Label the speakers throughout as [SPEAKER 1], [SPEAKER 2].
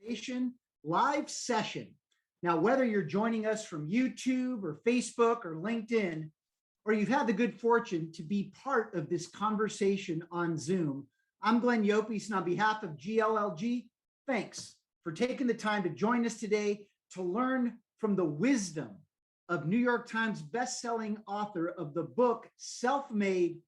[SPEAKER 1] Personalization live session. Now, whether you're joining us from YouTube or Facebook or LinkedIn, or you've had the good fortune to be part of this conversation on Zoom, I'm Glenn Yopis, and on behalf of GLLG, thanks for taking the time to join us today to learn from the wisdom of New York Times bestselling author of the book Self-Made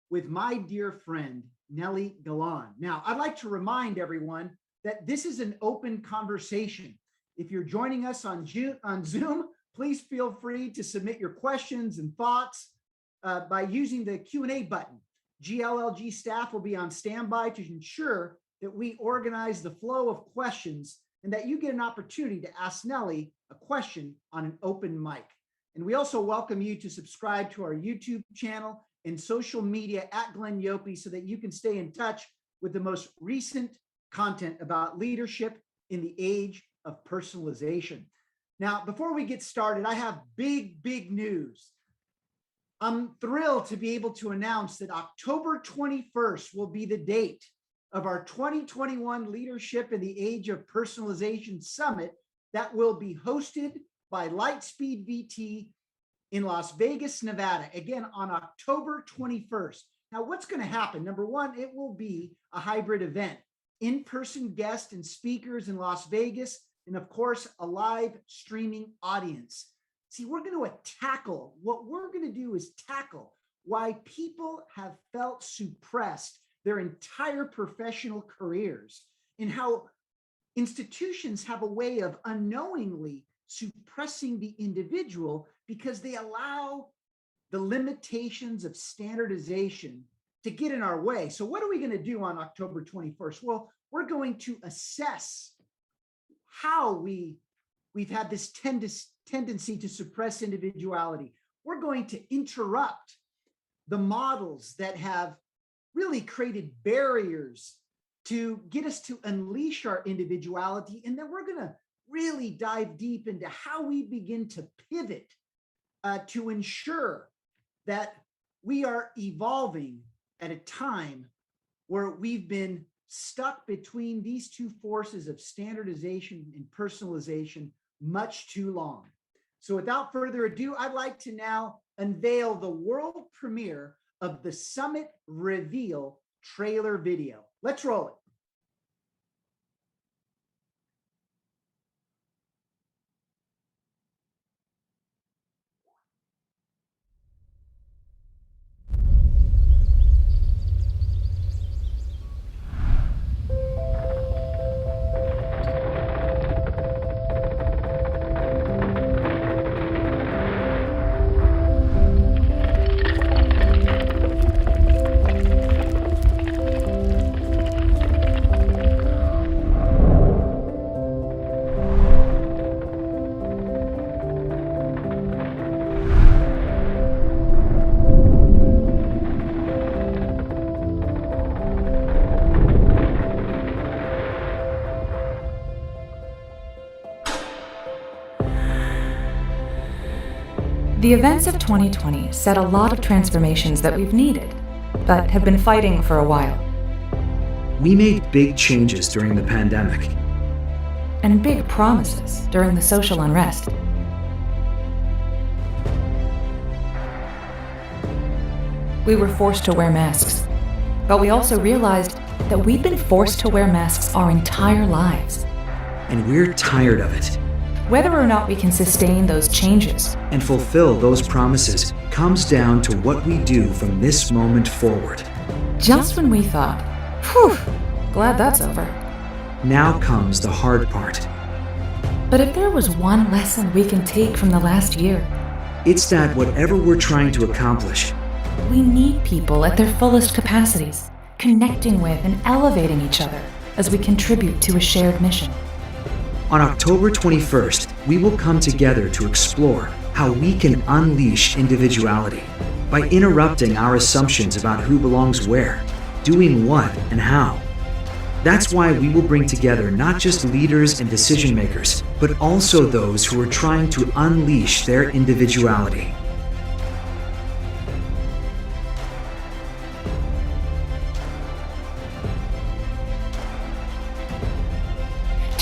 [SPEAKER 1] with my dear friend, Nely Galán. Now, I'd like to remind everyone that this is an open conversation. If you're joining us on Zoom, please feel free to submit your questions and thoughts by using the Q&A button. GLLG staff will be on standby to ensure that we organize the flow of questions and that you get an opportunity to ask Nely a question on an open mic. And we also welcome you to subscribe to our YouTube channel and social media at Glenn Yopis so that you can stay in touch with the most recent content about leadership in the age of personalization. Now, before we get started, I have big news. I'm thrilled to be able to announce that October 21st will be the date of our 2021 Leadership in the Age of Personalization Summit that will be hosted by Lightspeed VT in Las Vegas, Nevada, again on October 21st. Now, what's going to happen? Number one, it will be a hybrid event, in-person guests and speakers in Las Vegas, and of course, a live streaming audience. See, what we're going to do is tackle why people have felt suppressed their entire professional careers and how institutions have a way of unknowingly suppressing the individual because they allow the limitations of standardization to get in our way. So what are we going to do on October 21st? Well, we're going to assess how we've had this tendency to suppress individuality. We're going to interrupt the models that have really created barriers to get us to unleash our individuality. And then we're going to really dive deep into how we begin to pivot to ensure that we are evolving at a time where we've been stuck between these two forces of standardization and personalization much too long. So without further ado, I'd like to now unveil the world premiere of the Summit Reveal trailer video. Let's roll it.
[SPEAKER 2] The events of 2020 set a lot of transformations that we've needed, but have been fighting for a while.
[SPEAKER 3] We made big changes during the pandemic.
[SPEAKER 2] And big promises during the social unrest. We were forced to wear masks, but we also realized that we'd been forced to wear masks our entire lives.
[SPEAKER 3] And we're tired of it.
[SPEAKER 2] Whether or not we can sustain those changes
[SPEAKER 3] and fulfill those promises comes down to what we do from this moment forward.
[SPEAKER 2] Just when we thought, whew, glad that's over.
[SPEAKER 3] Now comes the hard part.
[SPEAKER 2] But if there was one lesson we can take from the last year,
[SPEAKER 3] it's that whatever we're trying to accomplish,
[SPEAKER 2] we need people at their fullest capacities, connecting with and elevating each other as we contribute to a shared mission.
[SPEAKER 3] On October 21st, we will come together to explore how we can unleash individuality by interrupting our assumptions about who belongs where, doing what, and how. That's why we will bring together not just leaders and decision makers, but also those who are trying to unleash their individuality.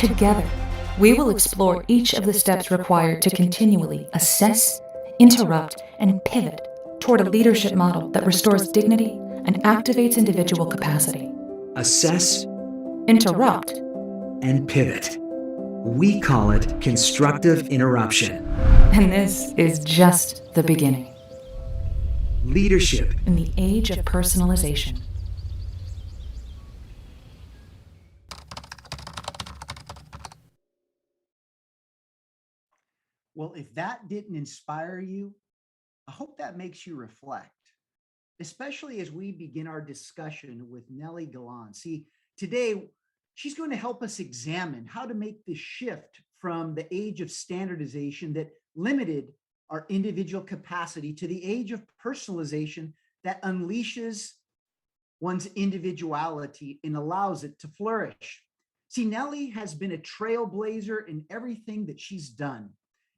[SPEAKER 2] Together, we will explore each of the steps required to continually assess, interrupt, and pivot toward a leadership model that restores dignity and activates individual capacity.
[SPEAKER 3] Assess
[SPEAKER 2] Interrupt.
[SPEAKER 3] and pivot. We call it constructive interruption.
[SPEAKER 2] And this is just the beginning.
[SPEAKER 3] Leadership
[SPEAKER 2] In the age of personalization.
[SPEAKER 1] Well, if that didn't inspire you, I hope that makes you reflect, especially as we begin our discussion with Nely Galán. See, today she's going to help us examine how to make the shift from the age of standardization that limited our individual capacity to the age of personalization that unleashes one's individuality and allows it to flourish. See, Nely has been a trailblazer in everything that she's done,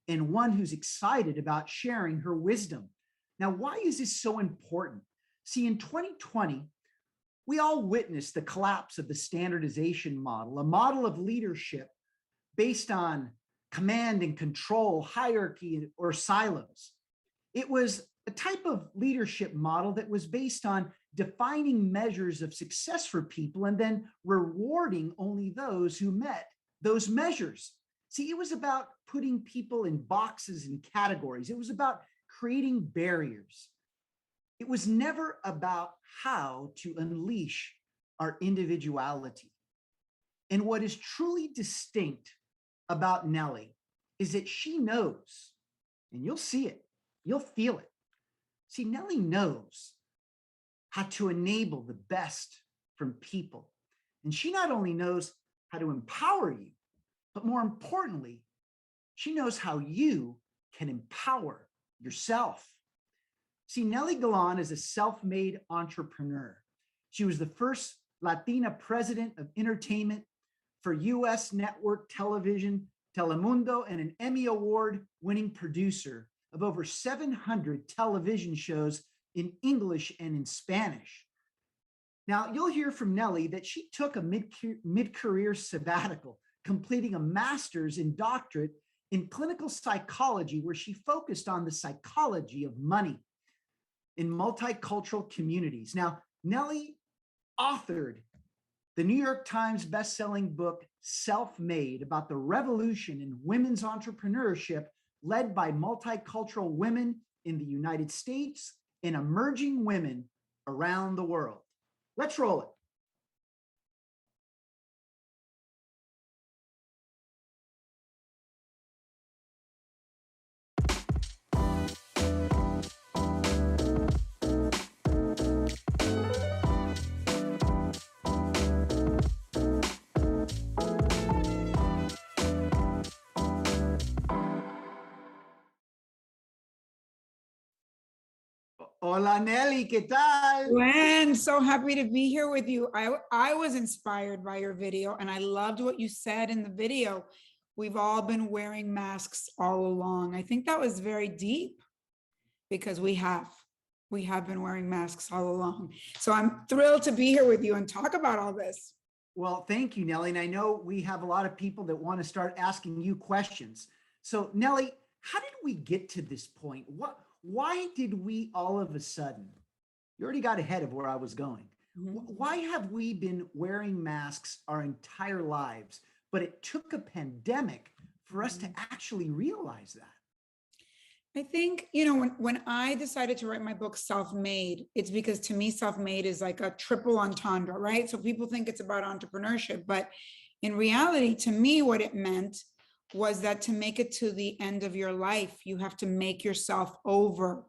[SPEAKER 1] and one who's excited about sharing her wisdom. Now, why is this so important? See, in 2020, we all witnessed the collapse of the standardization model, a model of leadership based on command and control, hierarchy, or silos. It was a type of leadership model that was based on defining measures of success for people and then rewarding only those who met those measures. See, it was about putting people in boxes and categories. It was about creating barriers. It was never about how to unleash our individuality. And what is truly distinct about Nely is that she knows, and you'll see it, you'll feel it. See, Nely knows how to enable the best from people. And she not only knows how to empower you, but more importantly, she knows how you can empower yourself. See, Nely Galán is a self-made entrepreneur. She was the first Latina president of entertainment for US network television, Telemundo, and an Emmy Award-winning producer of over 700 television shows in English and in Spanish. Now, you'll hear from Nely that she took a mid-career sabbatical, completing a master's and doctorate in clinical psychology, where she focused on the psychology of money in multicultural communities. Now, Nely authored the New York Times bestselling book, Self-Made, about the revolution in women's entrepreneurship led by multicultural women in the United States and emerging women around the world. Let's roll it. Hola, Nely, ¿qué tal?
[SPEAKER 4] Glenn, so happy to be here with you. I was inspired by your video, and I loved what you said in the video. We've all been wearing masks all along. I think that was very deep, because we have been wearing masks all along. So I'm thrilled to be here with you and talk about all this.
[SPEAKER 1] Well, thank you, Nely. And I know we have a lot of people that want to start asking you questions. So Nely, how did we get to this point? Why did we all of a sudden, you already got ahead of where I was going. Why have we been wearing masks our entire lives, but it took a pandemic for us to actually realize that?
[SPEAKER 4] I think, when I decided to write my book, Self-Made, it's because to me, self-made is like a triple entendre, right? So people think it's about entrepreneurship, but in reality, to me, what it meant was that to make it to the end of your life, you have to make yourself over,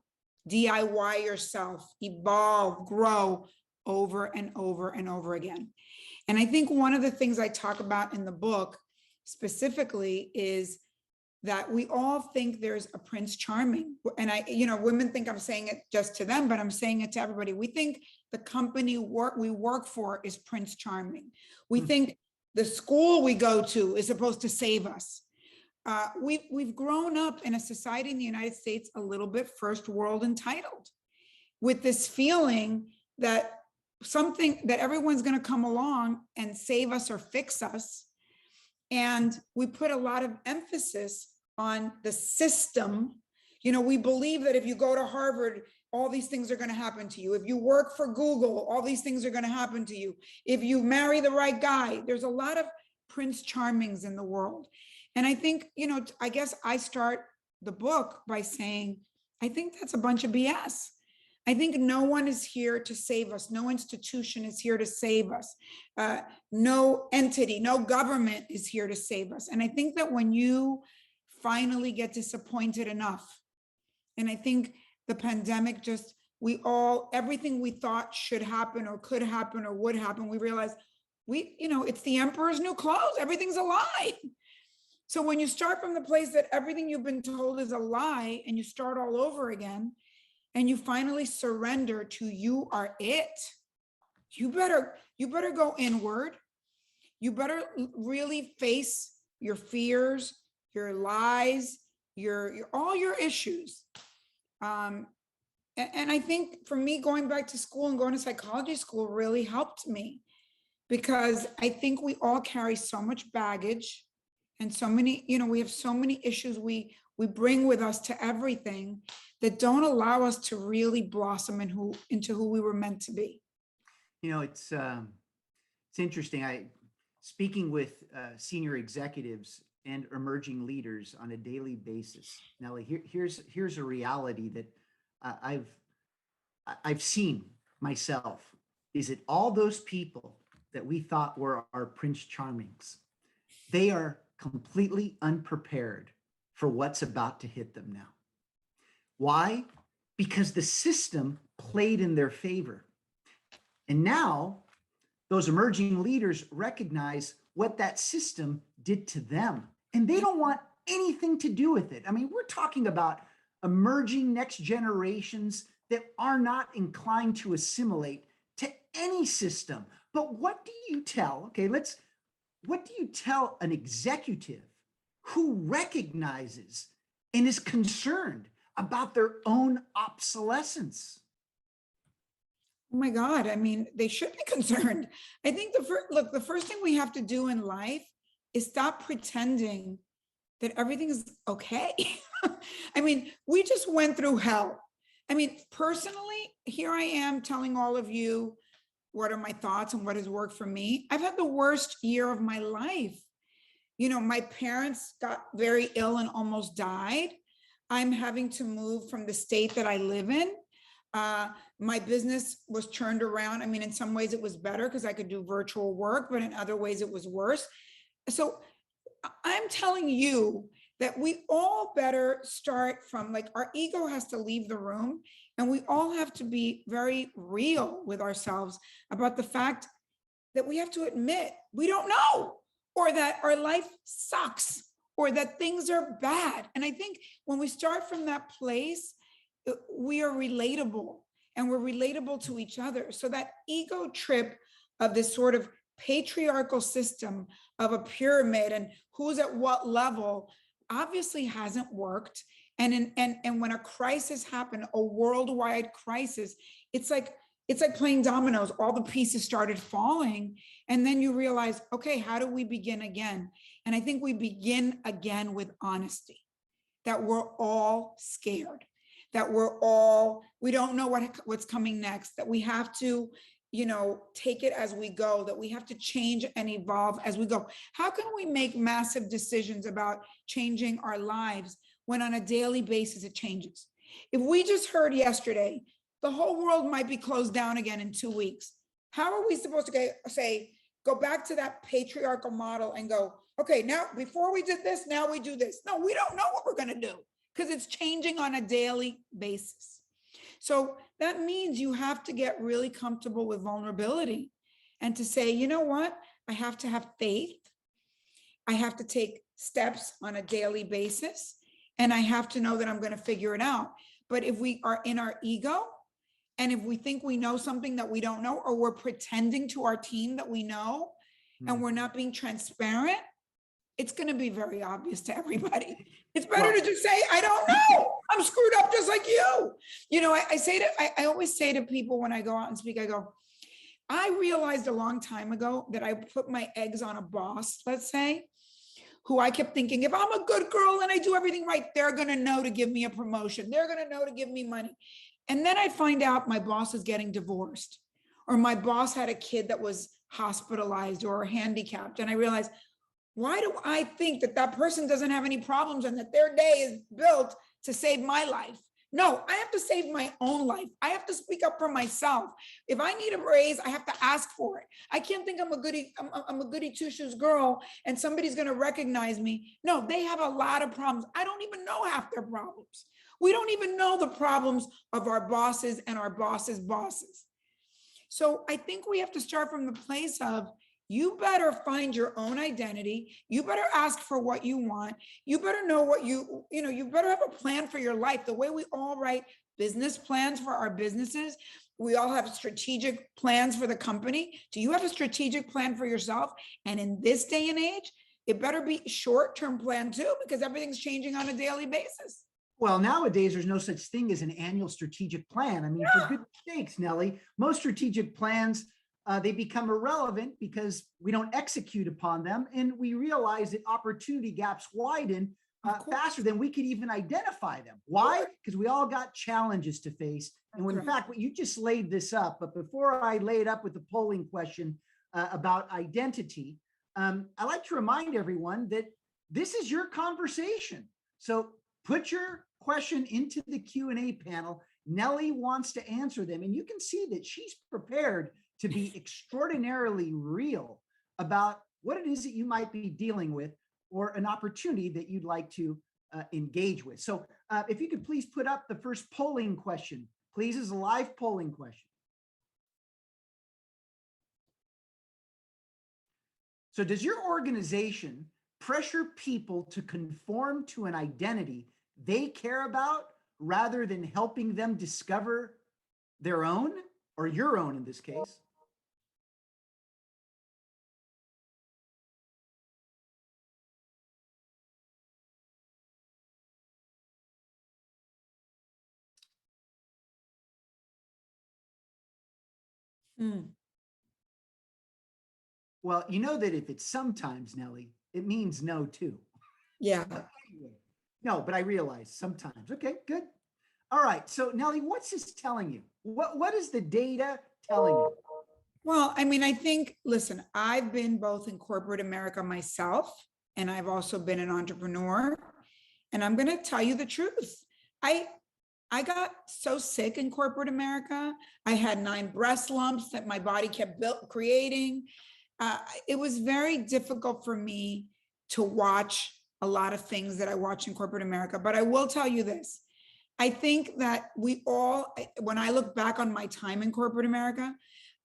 [SPEAKER 4] DIY yourself, evolve, grow over and over and over again. And I think one of the things I talk about in the book specifically is that we all think there's a Prince Charming. And women think I'm saying it just to them, but I'm saying it to everybody. We think the company we work for is Prince Charming. We think the school we go to is supposed to save us. We've grown up in a society in the United States a little bit first world entitled, with this feeling that everyone's going to come along and save us or fix us. And we put a lot of emphasis on the system. You know, we believe that if you go to Harvard, all these things are going to happen to you. If you work for Google, all these things are going to happen to you. If you marry the right guy, there's a lot of Prince Charmings in the world. And I think, you know, I guess I start the book by saying, I think that's a bunch of BS. I think no one is here to save us. No institution is here to save us. No entity, no government is here to save us. And I think that when you finally get disappointed enough, and I think the pandemic just, everything we thought should happen or could happen or would happen, we realized it's the emperor's new clothes. Everything's a lie. So when you start from the place that everything you've been told is a lie and you start all over again, and you finally surrender to you are it, you better go inward. You better really face your fears, your lies, all your issues. And I think for me, going back to school and going to psychology school really helped me, because I think we all carry so much baggage and so many, we have so many issues we bring with us to everything that don't allow us to really blossom into who we were meant to be.
[SPEAKER 1] It's interesting. Speaking with senior executives and emerging leaders on a daily basis. Nely, here's a reality that I've seen myself. Is it all those people that we thought were our Prince Charmings? They are completely unprepared for what's about to hit them now. Why? Because the system played in their favor. And now those emerging leaders recognize what that system did to them, and they don't want anything to do with it. I mean, we're talking about emerging next generations that are not inclined to assimilate to any system. But what do you tell? What do you tell an executive who recognizes and is concerned about their own obsolescence?
[SPEAKER 4] Oh my God, I mean, they should be concerned. I think the first thing we have to do in life is stop pretending that everything is okay. I mean, we just went through hell. I mean, personally, here I am telling all of you what are my thoughts and what has worked for me. I've had the worst year of my life. My parents got very ill and almost died. I'm having to move from the state that I live in. My business was turned around. I mean, in some ways it was better because I could do virtual work, but in other ways it was worse. So I'm telling you that we all better start from, our ego has to leave the room, and we all have to be very real with ourselves about the fact that we have to admit we don't know, or that our life sucks, or that things are bad. And I think when we start from that place, we are relatable, and we're relatable to each other. So that ego trip of this sort of patriarchal system of a pyramid and who's at what level obviously hasn't worked. And when a crisis happened, a worldwide crisis, it's like playing dominoes. All the pieces started falling, and then you realize, okay, how do we begin again? And I think we begin again with honesty, that we're all scared, that we don't know what's coming next, that we have to, take it as we go, that we have to change and evolve as we go. How can we make massive decisions about changing our lives when on a daily basis it changes? If we just heard yesterday, the whole world might be closed down again in 2 weeks, how are we supposed to go back to that patriarchal model and go, okay, now before we did this, now we do this? No, we don't know what we're going to do, because it's changing on a daily basis. So that means you have to get really comfortable with vulnerability and to say, you know what? I have to have faith. I have to take steps on a daily basis, and I have to know that I'm going to figure it out. But if we are in our ego, and if we think we know something that we don't know, or we're pretending to our team that we know, and we're not being transparent, it's going to be very obvious to everybody. It's better to just say, I don't know. I'm screwed up just like you. I always say to people when I go out and speak, I realized a long time ago that I put my eggs on a boss, let's say, who I kept thinking, if I'm a good girl and I do everything right, they're going to know to give me a promotion. They're going to know to give me money. And then I find out my boss is getting divorced, or my boss had a kid that was hospitalized or handicapped. And I realized, why do I think that that person doesn't have any problems and that their day is built to save my life? No, I have to save my own life. I have to speak up for myself. If I need a raise, I have to ask for it. I can't think I'm a goody two-shoes girl and somebody's going to recognize me. No, they have a lot of problems. I don't even know half their problems. We don't even know the problems of our bosses and our bosses' bosses. So I think we have to start from the place of, you better find your own identity. You better ask for what you want. You better know what you better have a plan for your life. The way we all write business plans for our businesses, we all have strategic plans for the company. Do you have a strategic plan for yourself? And in this day and age, it better be a short-term plan too, because everything's changing on a daily basis.
[SPEAKER 1] Well, nowadays, there's no such thing as an annual strategic plan. I mean, for goodness sakes, Nely, most strategic plans, they become irrelevant because we don't execute upon them. And we realize that opportunity gaps widen faster than we could even identify them. Why? Because we all got challenges to face. And when, in fact, what you just laid this up, but before I lay it up with the polling question about identity, I like to remind everyone that this is your conversation. So put your question into the Q&A panel. Nely wants to answer them. And you can see that she's prepared to be extraordinarily real about what it is that you might be dealing with or an opportunity that you'd like to engage with. So if you could please put up the first polling question, please, is a live polling question. So does your organization pressure people to conform to an identity they care about rather than helping them discover their own, or your own in this case? Well, you know that if it's sometimes, Nely, it means no too.
[SPEAKER 4] Yeah.
[SPEAKER 1] Anyway, no, but I realize sometimes. Okay, good. All right. So Nely, what's this telling you? What is the data telling you?
[SPEAKER 4] Well, I mean, I think, listen, I've been both in corporate America myself, and I've also been an entrepreneur. And I'm going to tell you the truth. I got so sick in corporate America. I had 9 breast lumps that my body kept creating. It was very difficult for me to watch a lot of things that I watch in corporate America. But I will tell you this. I think that we all, when I look back on my time in corporate America,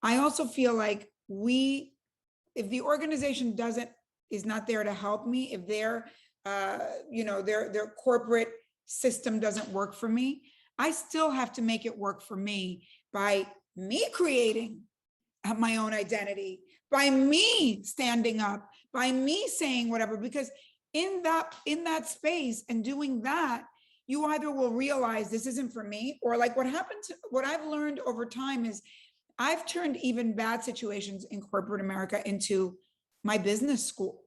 [SPEAKER 4] I also feel like if the organization is not there to help me, if their corporate system doesn't work for me, I still have to make it work for me by me creating my own identity, by me standing up, by me saying whatever, because in that space and doing that, you either will realize this isn't for me, or like what I've learned over time is I've turned even bad situations in corporate America into my business school.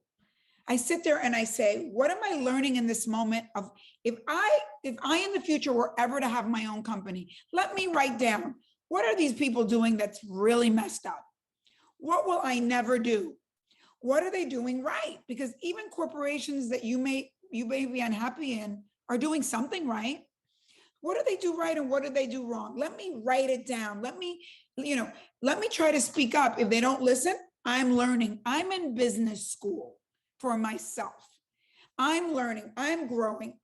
[SPEAKER 4] I sit there and I say, what am I learning in this moment of, if I in the future were ever to have my own company, let me write down, what are these people doing that's really messed up? What will I never do? What are they doing right? Because even corporations that you may be unhappy in are doing something right. What do they do right and what do they do wrong? Let me write it down. Let me try to speak up. If they don't listen, I'm learning. I'm in business school for myself. I'm learning, I'm growing.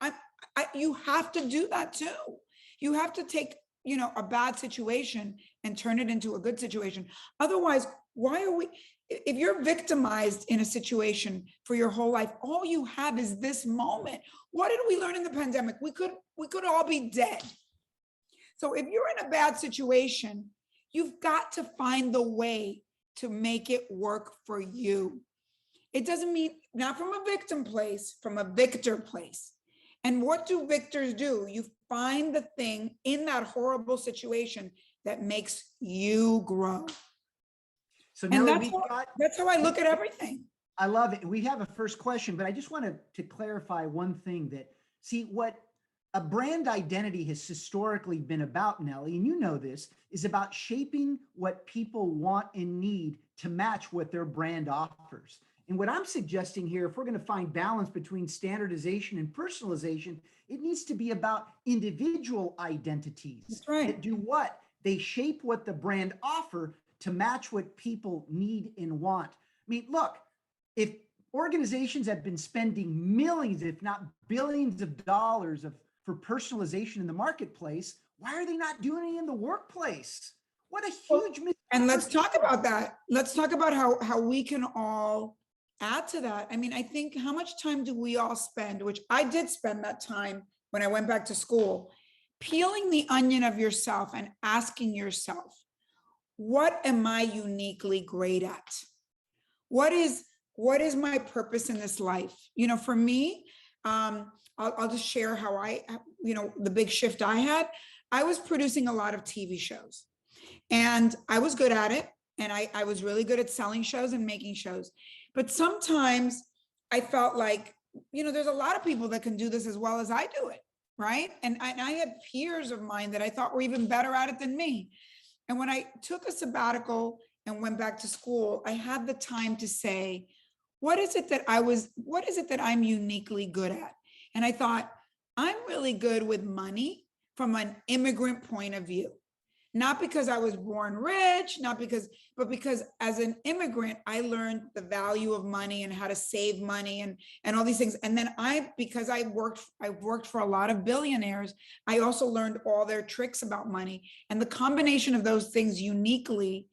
[SPEAKER 4] You have to do that too. You have to take, a bad situation and turn it into a good situation. Otherwise, if you're victimized in a situation for your whole life, all you have is this moment. What did we learn in the pandemic? We could all be dead. So if you're in a bad situation, you've got to find the way to make it work for you. It doesn't mean, not from a victim place, from a victor place. And what do victors do? You find the thing in that horrible situation that makes you grow.
[SPEAKER 1] So
[SPEAKER 4] And
[SPEAKER 1] now
[SPEAKER 4] that's how I look at everything.
[SPEAKER 1] I love it. We have a first question, but I just wanted to clarify one thing that, see, what a brand identity has historically been about, Nely, and you know this, is about shaping what people want and need to match what their brand offers. And what I'm suggesting here, if we're going to find balance between standardization and personalization, it needs to be about individual identities.
[SPEAKER 4] That's right.
[SPEAKER 1] That do what? They shape what the brand offer to match what people need and want. I mean, look, if organizations have been spending millions, if not billions of dollars for personalization in the marketplace, why are they not doing it in the workplace? What a huge mistake.
[SPEAKER 4] And let's talk about that. Let's talk about how we can all add to that. I mean, I think how much time do we all spend, which I did spend that time when I went back to school, peeling the onion of yourself and asking yourself, what am I uniquely great at? What is my purpose in this life? You know, for me, I'll just share how the big shift I had. I was producing a lot of TV shows and I was good at it. And I was really good at selling shows and making shows. But sometimes I felt like, there's a lot of people that can do this as well as I do it, right? And I had peers of mine that I thought were even better at it than me. And when I took a sabbatical and went back to school, I had the time to say, what is it that I'm uniquely good at? And I thought, I'm really good with money from an immigrant point of view. Not because I was born rich, but because as an immigrant, I learned the value of money and how to save money and all these things. And then because I worked for a lot of billionaires, I also learned all their tricks about money. And the combination of those things uniquely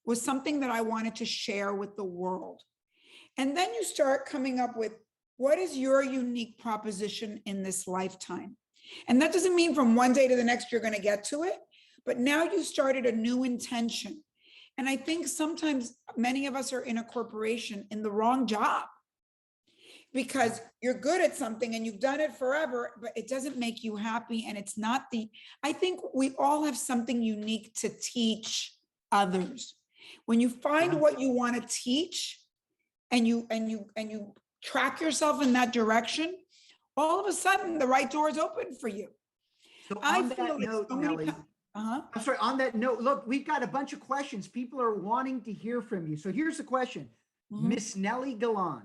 [SPEAKER 4] was something that I wanted to share with the world. And then you start coming up with, what is your unique proposition in this lifetime? And that doesn't mean from one day to the next, you're going to get to it. But now you started a new intention. And I think sometimes many of us are in a corporation in the wrong job because you're good at something and you've done it forever, but it doesn't make you happy. And it's not I think we all have something unique to teach others. When you find what you want to teach and you track yourself in that direction, all of a sudden the right door is open for you.
[SPEAKER 1] So on that note, Nely, I'm sorry, on that note, look, we've got a bunch of questions. People are wanting to hear from you. So here's the question. Miss Nely Galán,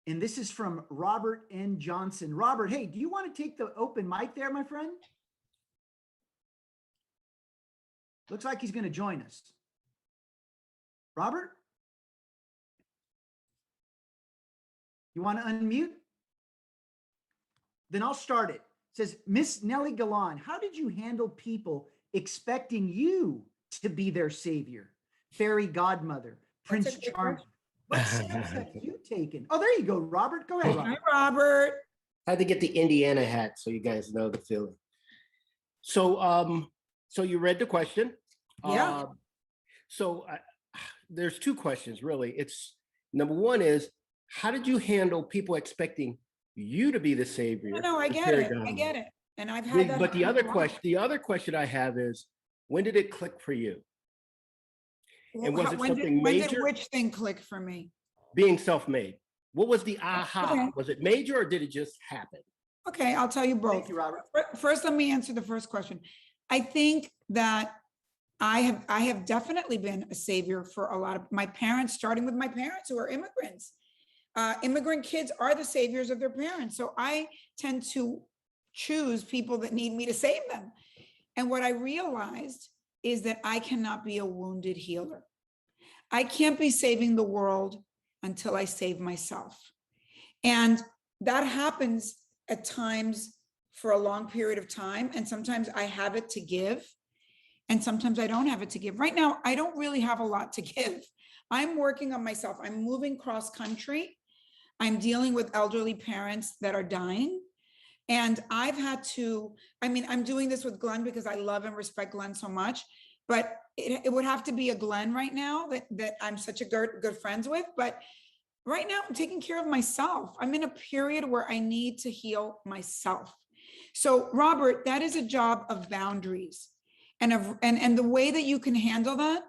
[SPEAKER 1] and this is from Robert N. Johnson. Robert, hey, do you want to take the open mic there, my friend? Looks like he's going to join us. Robert? You want to unmute? Then I'll start it. It says, Miss Nely Galán, how did you handle people expecting you to be their savior, fairy godmother, Prince Charming? What steps have you taken? Oh, there you go, Robert. Go ahead, Robert.
[SPEAKER 4] Hi, Robert.
[SPEAKER 5] I had to get the Indiana hat so you guys know the feeling. So, so you read the question.
[SPEAKER 4] Yeah.
[SPEAKER 5] There's two questions, really. It's number one is, how did you handle people expecting you to be the savior?
[SPEAKER 4] No, I get it. I get it. And I've had that.
[SPEAKER 5] But the other question I have is, when did it click for you? And was it something major?
[SPEAKER 4] When did which thing click for me?
[SPEAKER 5] Being self-made. What was the aha?
[SPEAKER 4] Okay.
[SPEAKER 5] Was it major or did it just happen?
[SPEAKER 4] Okay, I'll tell you both.
[SPEAKER 1] Thank you, Robert.
[SPEAKER 4] First, let me answer the first question. I think that I have definitely been a savior for a lot of my parents, starting with my parents who are immigrants. Immigrant kids are the saviors of their parents. So I tend to choose people that need me to save them. And what I realized is that I cannot be a wounded healer. I can't be saving the world until I save myself. And that happens at times for a long period of time. And sometimes I have it to give. And sometimes I don't have it to give. Right now, I don't really have a lot to give. I'm working on myself. I'm moving cross country. I'm dealing with elderly parents that are dying. And I've had to, I'm doing this with Glenn because I love and respect Glenn so much, but it would have to be a Glenn right now that I'm such a good friends with. But right now I'm taking care of myself. I'm in a period where I need to heal myself. So Robert, that is a job of boundaries. And the way that you can handle that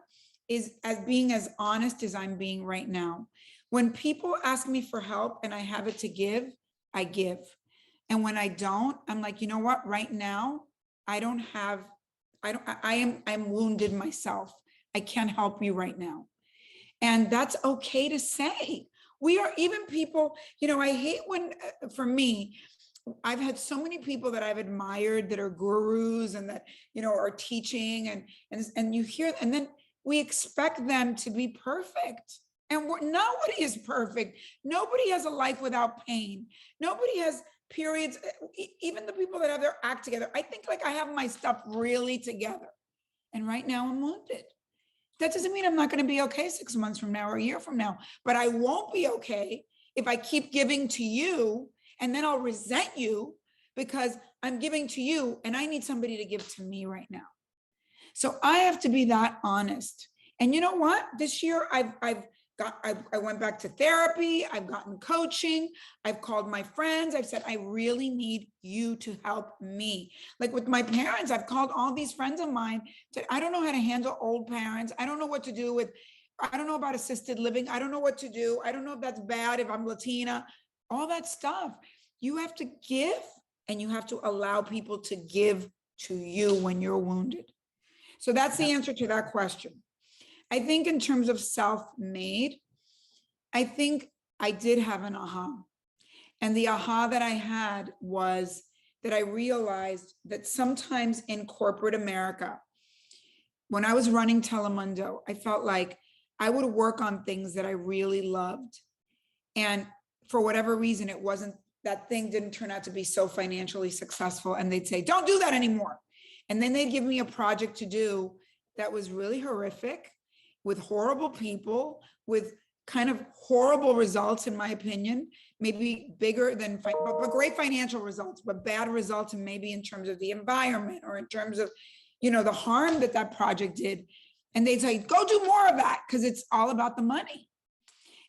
[SPEAKER 4] is as being as honest as I'm being right now. When people ask me for help and I have it to give, I give. And when I don't, I'm like, you know what, right now, I'm wounded myself. I can't help you right now. And that's okay to say. We are even people, I hate when, for me, I've had so many people that I've admired that are gurus and that, are teaching and you hear, and then we expect them to be perfect. And nobody is perfect. Nobody has a life without pain. Nobody has periods, even the people that have their act together. I think like I have my stuff really together. And right now I'm wounded. That doesn't mean I'm not going to be okay 6 months from now or a year from now, but I won't be okay if I keep giving to you and then I'll resent you because I'm giving to you and I need somebody to give to me right now. So I have to be that honest. And you know what? This year I went back to therapy. I've gotten coaching. I've called my friends. I've said, I really need you to help me. Like with my parents, I've called all these friends of mine. Said, I don't know how to handle old parents. I don't know what to do with, I don't know about assisted living. I don't know what to do. I don't know if that's bad, if I'm Latina, all that stuff. You have to give and you have to allow people to give to you when you're wounded. So that's the answer to that question. I think in terms of self-made, I think I did have an aha. And the aha that I had was that I realized that sometimes in corporate America, when I was running Telemundo, I felt like I would work on things that I really loved. And for whatever reason, that thing didn't turn out to be so financially successful. And they'd say, don't do that anymore. And then they'd give me a project to do that was really horrific, with horrible people, with kind of horrible results, in my opinion, maybe bigger than, but great financial results, but bad results, and maybe in terms of the environment or in terms of, the harm that project did. And they'd say, go do more of that because it's all about the money.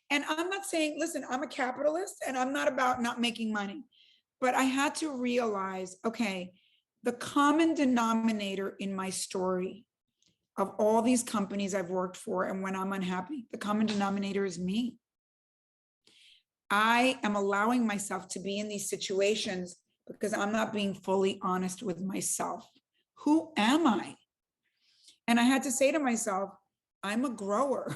[SPEAKER 4] And I'm not saying, listen, I'm a capitalist and I'm not about not making money, but I had to realize, okay, the common denominator in my story of all these companies I've worked for, and when I'm unhappy, the common denominator is me. I am allowing myself to be in these situations because I'm not being fully honest with myself. Who am I? And I had to say to myself, I'm a grower.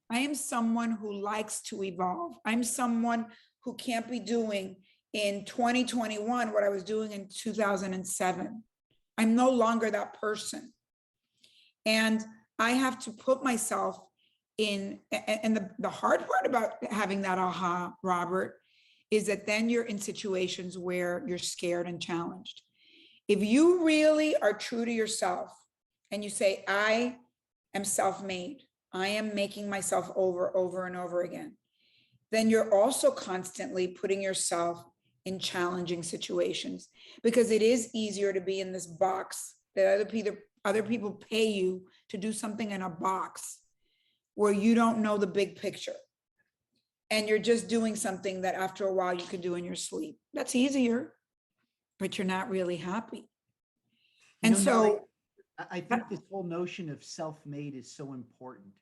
[SPEAKER 4] I am someone who likes to evolve. I'm someone who can't be doing in 2021 what I was doing in 2007. I'm no longer that person. And I have to put myself in, and the hard part about having that aha, Robert, is that then you're in situations where you're scared and challenged. If you really are true to yourself and you say, I am self-made, I am making myself over and over again, then you're also constantly putting yourself in challenging situations, because it is easier to be in this box that other people pay you to do something in a box where you don't know the big picture. And you're just doing something that after a while you could do in your sleep. That's easier, but you're not really happy. And so
[SPEAKER 1] I think this whole notion of self-made is so important.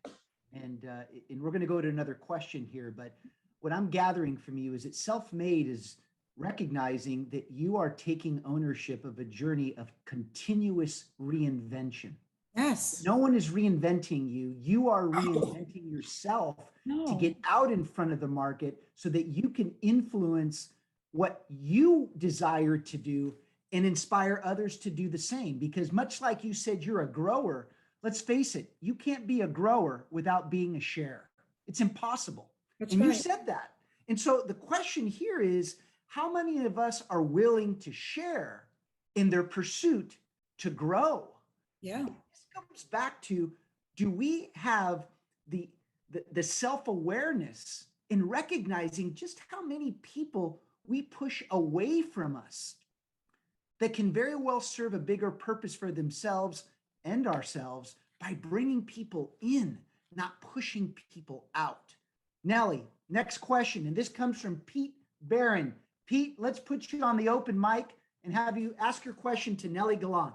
[SPEAKER 1] And we're going to go to another question here, but what I'm gathering from you is that self-made is recognizing that you are taking ownership of a journey of continuous reinvention.
[SPEAKER 4] Yes.
[SPEAKER 1] No one is reinventing you. You are reinventing yourself to get out in front of the market so that you can influence what you desire to do and inspire others to do the same. Because much like you said, you're a grower. Let's face it, you can't be a grower without being a sharer. It's impossible.
[SPEAKER 4] That's
[SPEAKER 1] and
[SPEAKER 4] right.
[SPEAKER 1] You said that. And so the question here is, how many of us are willing to share in their pursuit to grow?
[SPEAKER 4] Yeah.
[SPEAKER 1] This comes back to, do we have the self-awareness in recognizing just how many people we push away from us that can very well serve a bigger purpose for themselves and ourselves by bringing people in, not pushing people out? Nely, next question. And this comes from Pete Barron. Pete, let's put you on the open mic and have you ask your question to Nely Galán.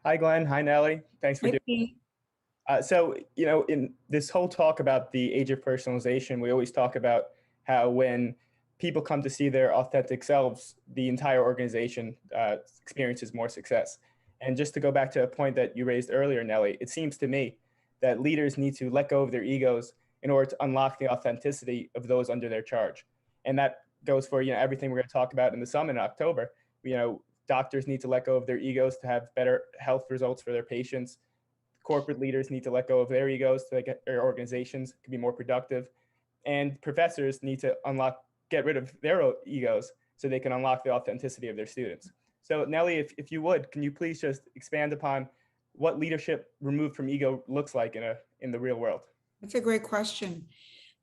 [SPEAKER 6] Hi, Glenn. Hi, Nely. Thanks for doing it. So, in this whole talk about the age of personalization, we always talk about how when people come to see their authentic selves, the entire organization experiences more success. And just to go back to a point that you raised earlier, Nelly, it seems to me that leaders need to let go of their egos in order to unlock the authenticity of those under their charge. And that goes for everything we're going to talk about in the summit in October. Doctors need to let go of their egos to have better health results for their patients. Corporate leaders need to let go of their egos so that their organizations can be more productive. And professors need to get rid of their egos so they can unlock the authenticity of their students. So Nelly, if you would, can you please just expand upon what leadership removed from ego looks like in the real world?
[SPEAKER 4] That's a great question.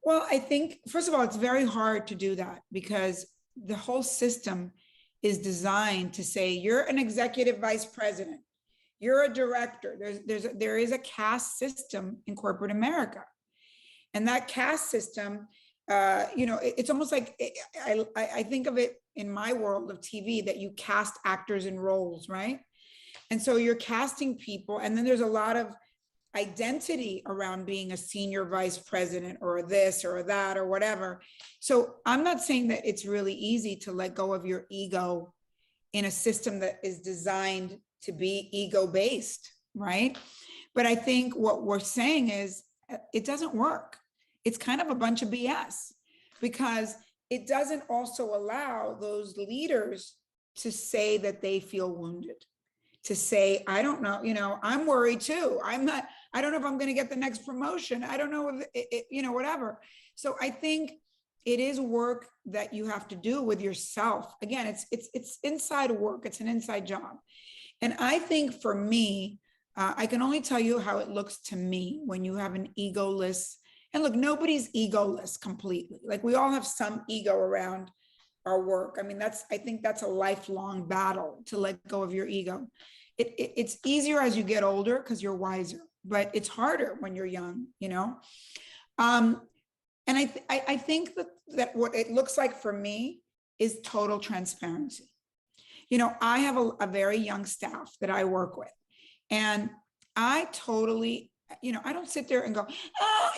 [SPEAKER 4] Well, I think, first of all, it's very hard to do that because the whole system is designed to say, you're an executive vice president, you're a director. There is a caste system in corporate America. And that caste system, it's almost like, I think of it in my world of TV that you cast actors in roles, right? And so you're casting people, and then there's a lot of identity around being a senior vice president or this or that or whatever. So I'm not saying that it's really easy to let go of your ego in a system that is designed to be ego-based, right? But I think what we're saying is it doesn't work. It's kind of a bunch of BS because it doesn't also allow those leaders to say that they feel wounded, to say, I don't know, I'm worried too. I don't know if I'm going to get the next promotion. I don't know if, whatever. So I think it is work that you have to do with yourself. Again, it's inside work. It's an inside job. And I think for me, I can only tell you how it looks to me when you have an egoless, and look, nobody's egoless completely. Like we all have some ego around our work. I mean, I think that's a lifelong battle to let go of your ego. It's easier as you get older because you're wiser, but it's harder when you're young, And I think that what it looks like for me is total transparency. I have a very young staff that I work with, and I totally, I don't sit there and go,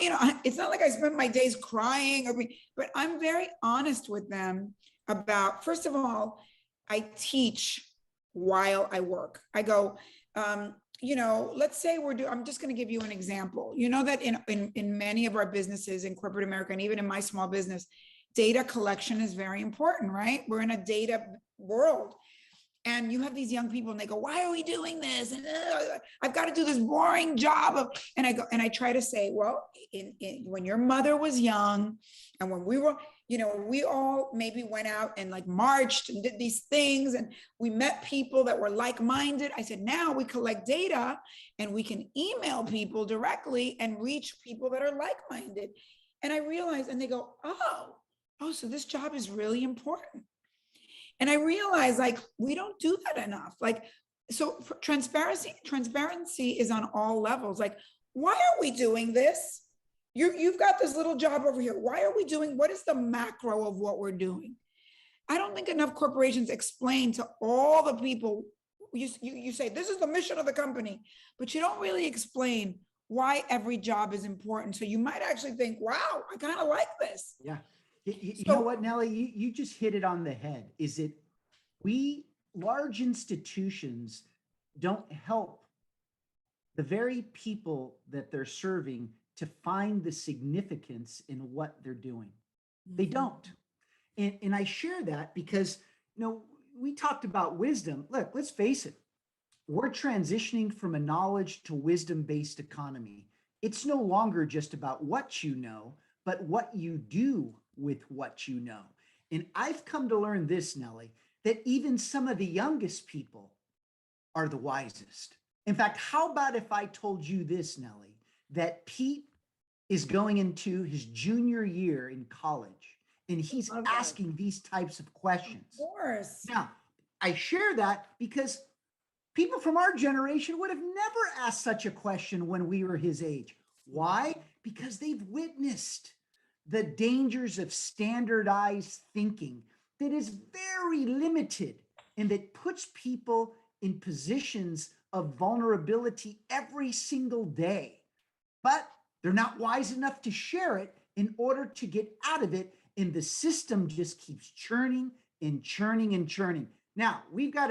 [SPEAKER 4] it's not like I spend my days crying, but I'm very honest with them about, first of all, I teach while I work. I go, let's say I'm just going to give you an example. That in many of our businesses in corporate America, and even in my small business, data collection is very important, right? We're in a data world. And you have these young people and they go, why are we doing this? And I've got to do this boring job. And I try to say, well, when your mother was young and when we were, we all maybe went out and like marched and did these things and we met people that were like-minded. I said, now we collect data and we can email people directly and reach people that are like-minded. And I realized, and they go, oh, so this job is really important. And I realized like, we don't do that enough. Like, so transparency is on all levels. Like, why are we doing this? You've got this little job over here. Why are we doing, what is the macro of what we're doing? I don't think enough corporations explain to all the people, you say, this is the mission of the company, but you don't really explain why every job is important. So you might actually think, wow, I kind of like this.
[SPEAKER 1] Yeah. You know what, Nelly, you just hit it on the head. Large institutions don't help the very people that they're serving to find the significance in what they're doing. They don't. And I share that because, we talked about wisdom. Look, let's face it. We're transitioning from a knowledge to wisdom-based economy. It's no longer just about what you know, but what you do with what you know. And I've come to learn this, Nelly, that even some of the youngest people are the wisest. In fact, how about if I told you this, Nelly, that Pete is going into his junior year in college and he's asking these types of questions.
[SPEAKER 4] Of course.
[SPEAKER 1] Now, I share that because people from our generation would have never asked such a question when we were his age. Why? Because they've witnessed the dangers of standardized thinking that is very limited and that puts people in positions of vulnerability every single day. but they're not wise enough to share it in order to get out of it. And the system just keeps churning and churning and churning. Now, we've got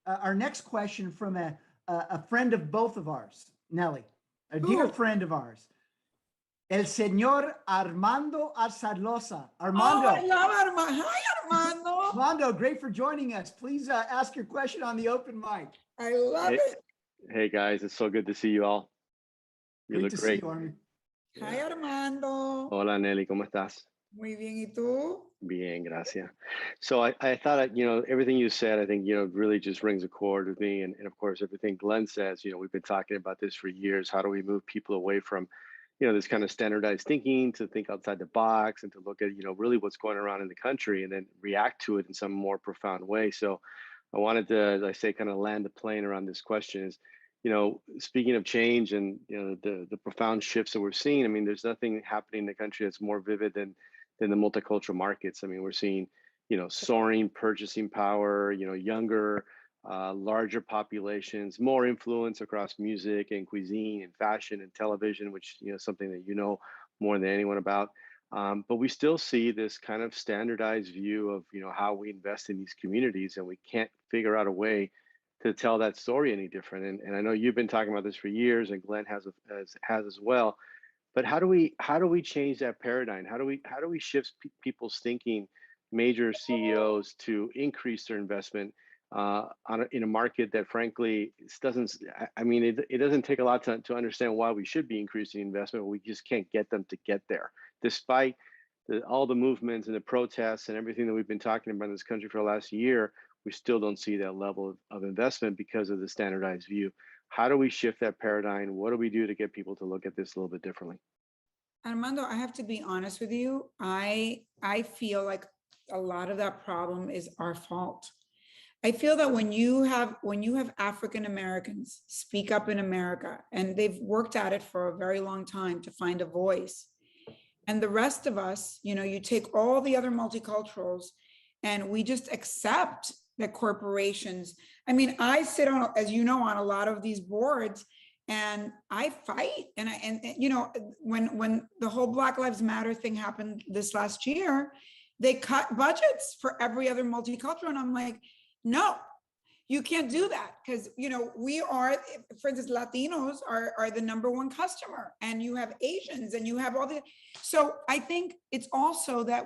[SPEAKER 1] our next question from a friend of both of ours, Nelly, a dear friend of ours, El Señor Armando Arzalosa. Armando.
[SPEAKER 4] Oh, I love Armando. Hi, Armando.
[SPEAKER 1] Armando, great for joining us. Please ask your question on the open mic.
[SPEAKER 4] I love it.
[SPEAKER 7] Hey guys, it's so good to see you all. You
[SPEAKER 1] Great
[SPEAKER 7] look
[SPEAKER 1] to see
[SPEAKER 7] great.
[SPEAKER 1] you, Armando.
[SPEAKER 4] Hi, Armando.
[SPEAKER 7] Hola Nelly, ¿cómo estás?
[SPEAKER 4] Muy bien, ¿y tú?
[SPEAKER 7] Bien, gracias. So I thought, everything you said, I think, really just rings a chord with me. And of course, everything Glenn says, we've been talking about this for years. How do we move people away from, this kind of standardized thinking to think outside the box and to look at, really what's going around in the country and then react to it in some more profound way. So I wanted to, as I say, kind of land the plane around this question is, speaking of change and, the profound shifts that we're seeing, I mean, there's nothing happening in the country that's more vivid than the multicultural markets. I mean, we're seeing, soaring purchasing power, younger, larger populations, more influence across music and cuisine and fashion and television, which, something that more than anyone about. But we still see this kind of standardized view of, how we invest in these communities, and we can't figure out a way to tell that story any different. And I know you've been talking about this for years, and Glenn has as well. But how do we change that paradigm? How do we shift people's thinking, major CEOs, to increase their investment in a market that frankly doesn't? I mean, it doesn't take a lot to understand why we should be increasing investment. But we just can't get them to get there, despite all the movements and the protests and everything that we've been talking about in this country for the last year. We still don't see that level of investment because of the standardized view. How do we shift that paradigm? What do we do to get people to look at this a little bit differently?
[SPEAKER 4] Armando, I have to be honest with you. I feel like a lot of that problem is our fault. I feel that when you have African Americans speak up in America, and they've worked at it for a very long time to find a voice, and the rest of us, you take all the other multiculturals and we just accept that corporations, I mean, I sit on, as you know, on a lot of these boards, and I fight. And when the whole Black Lives Matter thing happened this last year, they cut budgets for every other multicultural. And I'm like, no, you can't do that. Because, we are, for instance, Latinos are the #1 customer, and you have Asians, and you have all the, so I think it's also that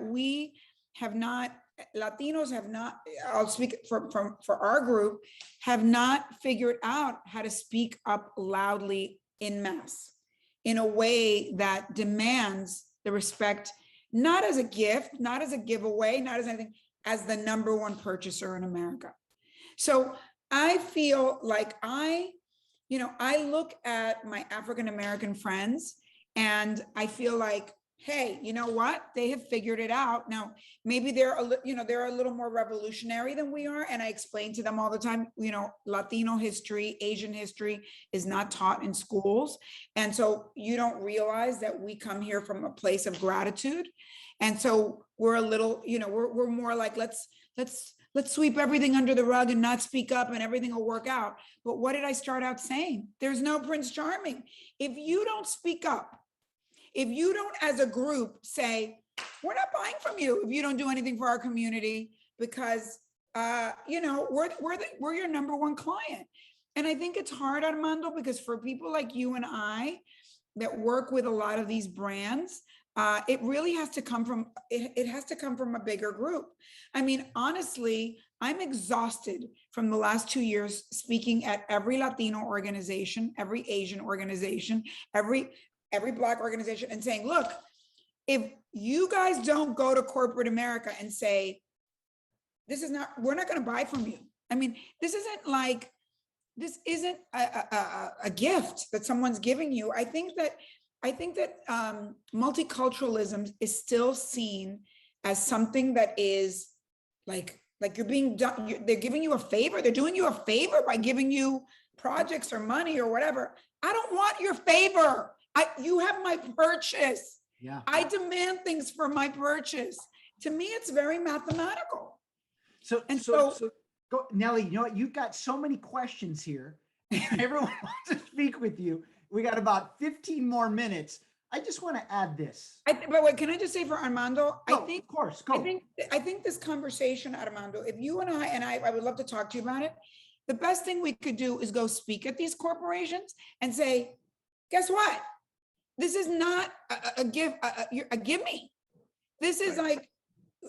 [SPEAKER 4] Latinos have not, I'll speak for our group, have not figured out how to speak up loudly en masse in a way that demands the respect, not as a gift, not as a giveaway, not as anything, as the #1 purchaser in America. So I feel like I look at my African-American friends and I feel like, hey, you know what? They have figured it out. Now, maybe they're a little more revolutionary than we are. And I explain to them all the time, Latino history, Asian history is not taught in schools. And so you don't realize that we come here from a place of gratitude. And so we're a little, we're more like, let's sweep everything under the rug and not speak up, and everything will work out. But what did I start out saying? There's no Prince Charming. If you don't speak up, if you don't, as a group, say, we're not buying from you if you don't do anything for our community, because we're your #1 client. And I think it's hard, Armando, because for people like you and I that work with a lot of these brands, it really has to come from, it has to come from a bigger group. I mean, honestly, I'm exhausted from the last 2 years speaking at every Latino organization, every Asian organization, every Black organization, and saying, look, if you guys don't go to corporate America and say, we're not going to buy from you. I mean, this isn't a gift that someone's giving you. I think that multiculturalism is still seen as something that is like you're being done. They're giving you a favor. They're doing you a favor by giving you projects or money or whatever. I don't want your favor. You have my purchase.
[SPEAKER 1] Yeah.
[SPEAKER 4] I demand things for my purchase. To me, it's very mathematical.
[SPEAKER 1] So go, Nelly, you know what? You've got so many questions here. Everyone wants to speak with you. we got about 15 more minutes. I just want to add this.
[SPEAKER 4] But wait, can I just say for Armando,
[SPEAKER 1] Go, of course, go.
[SPEAKER 4] I think this conversation, Armando, if you and I would love to talk to you about it. The best thing we could do is go speak at these corporations and say, guess what? This is not a gimme. This is like,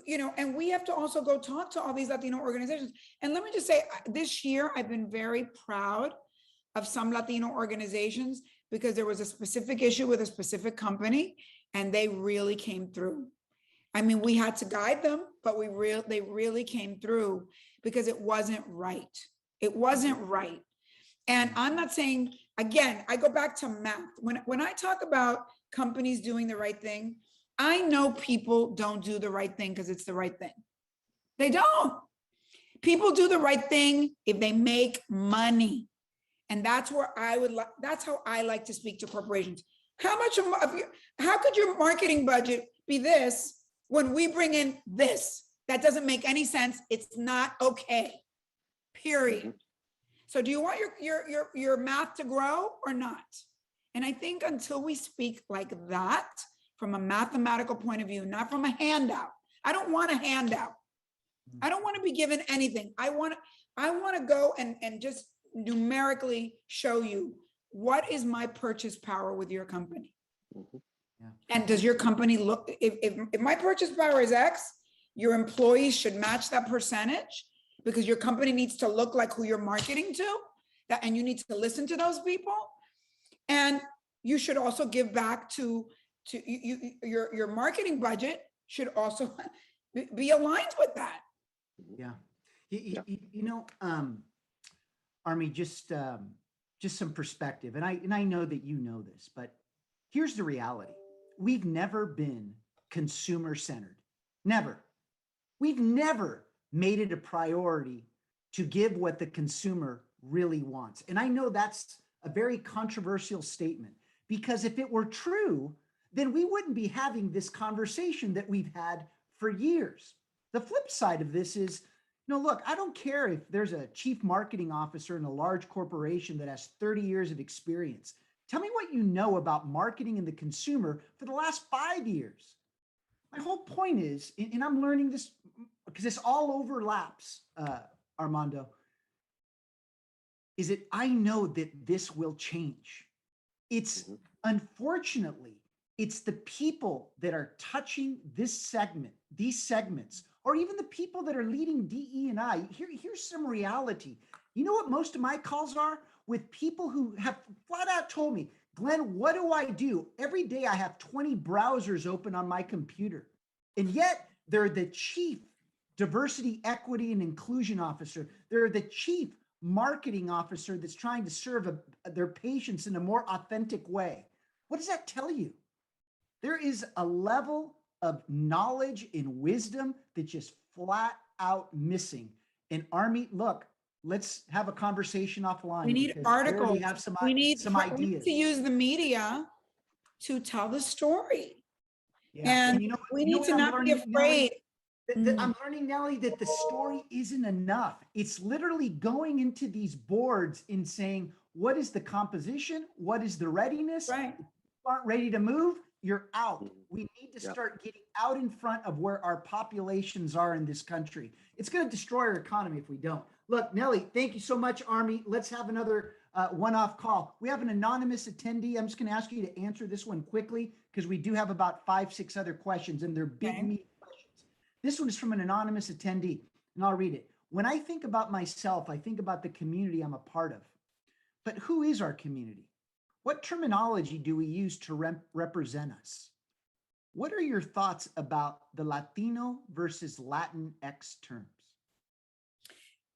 [SPEAKER 4] you know, and we have to also go talk to all these Latino organizations. And let me just say, this year, I've been very proud of some Latino organizations because there was a specific issue with a specific company and they really came through. I mean, we had to guide them, but they really came through because it wasn't right. It wasn't right. And I'm not saying, again, I go back to math. When I talk about companies doing the right thing, I know people don't do the right thing because it's the right thing. They don't. People do the right thing if they make money. And that's where that's how I like to speak to corporations. How could your marketing budget be this when we bring in this? That doesn't make any sense. It's not okay, period. So do you want your math to grow or not? And I think until we speak like that, from a mathematical point of view, not from a handout. I don't want a handout. I don't want to be given anything. I want to go and just numerically show you what is my purchase power with your company.
[SPEAKER 1] Yeah.
[SPEAKER 4] And does your company look, if my purchase power is X, your employees should match that percentage because your company needs to look like who you're marketing to, and you need to listen to those people. And you should also give back to your marketing budget should also be aligned with that.
[SPEAKER 1] Yeah. You know, Army, just some perspective. And I know that you know this, but here's the reality. We've never been consumer centered. Never. We've never made it a priority to give what the consumer really wants. And I know that's a very controversial statement because if it were true, then we wouldn't be having this conversation that we've had for years. The flip side of this is, you know, look, I don't care if there's a chief marketing officer in a large corporation that has 30 years of experience. Tell me what you know about marketing and the consumer for the last 5 years. My whole point is, and I'm learning this because this all overlaps, Armando, is that I know that this will change. It's unfortunately, it's the people that are touching this segment, these segments, or even the people that are leading DE&I. Here's some reality. You know what most of my calls are? With people who have flat out told me, Glenn, what do I do? Every day I have 20 browsers open on my computer. And yet they're the chief diversity, equity, and inclusion officer. They're the chief marketing officer that's trying to serve their patients in a more authentic way. What does that tell you? There is a level of knowledge and wisdom that's just flat out missing. And Army, look, let's have a conversation offline.
[SPEAKER 4] We need articles.
[SPEAKER 1] We have some ideas.
[SPEAKER 4] We need to use the media to tell the story.
[SPEAKER 1] Yeah.
[SPEAKER 4] And we need to not be afraid.
[SPEAKER 1] I'm learning, Nely, that the story isn't enough. It's literally going into these boards and saying, what is the composition? What is the readiness?
[SPEAKER 4] Right.
[SPEAKER 1] If you aren't ready to move, you're out. We need to start getting out in front of where our populations are in this country. It's going to destroy our economy if we don't. Look, Nely, thank you so much, Army. Let's have another one-off call. We have an anonymous attendee. I'm just going to ask you to answer this one quickly because we do have about 5-6 other questions and they're big meat questions. This one is from an anonymous attendee and I'll read it. When I think about myself, I think about the community I'm a part of. But who is our community? What terminology do we use to represent us? What are your thoughts about the Latino versus Latinx terms?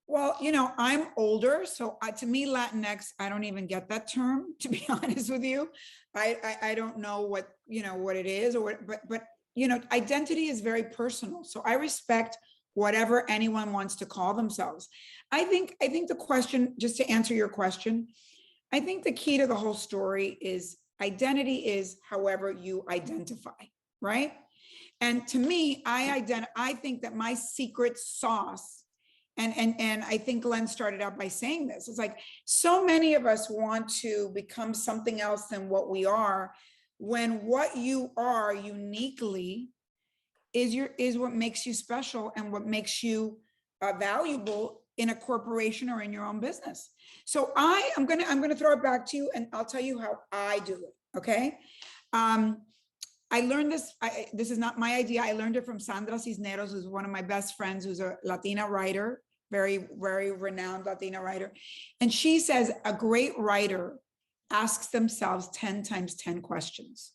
[SPEAKER 4] Well, you know, I'm older, so to me, Latinx, I don't even get that term, to be honest with you. I don't know what, you know, what it is, or what, but you know, identity is very personal. So I respect whatever anyone wants to call themselves. I think the question, just to answer your question, I think the key to the whole story is identity is however you identify, right? And to me, I think that my secret sauce And I think Glenn started out by saying this. It's like so many of us want to become something else than what we are, when what you are uniquely is what makes you special and what makes you valuable in a corporation or in your own business. So I'm gonna throw it back to you, and I'll tell you how I do it. Okay. I learned this. This is not my idea. I learned it from Sandra Cisneros, who's one of my best friends, who's a Latina writer, very, very renowned Latina writer. And she says a great writer asks themselves 10 times 10 questions.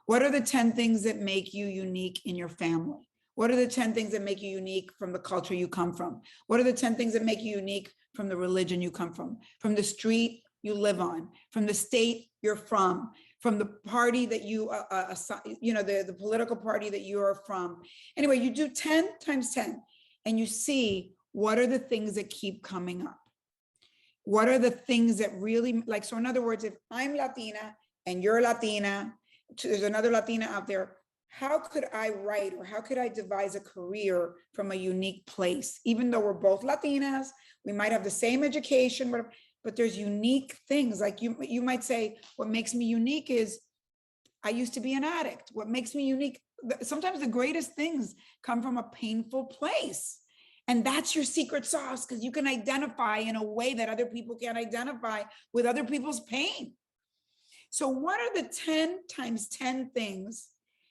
[SPEAKER 4] What are the 10 things that make you unique in your family? What are the 10 things that make you unique from the culture you come from? What are the 10 things that make you unique from the religion you come from the street you live on, from the state you're from the party that you, the political party that you are from. Anyway, you do 10 times 10 and you see what are the things that keep coming up. What are the things that really, like, so in other words, if I'm Latina and you're Latina, there's another Latina out there, how could I write or how could I devise a career from a unique place? Even though we're both Latinas, we might have the same education, whatever, but there's unique things. Like you might say, what makes me unique is I used to be an addict. What makes me unique? Sometimes the greatest things come from a painful place. And that's your secret sauce, because you can identify in a way that other people can't identify with other people's pain. So what are the 10 times 10 things?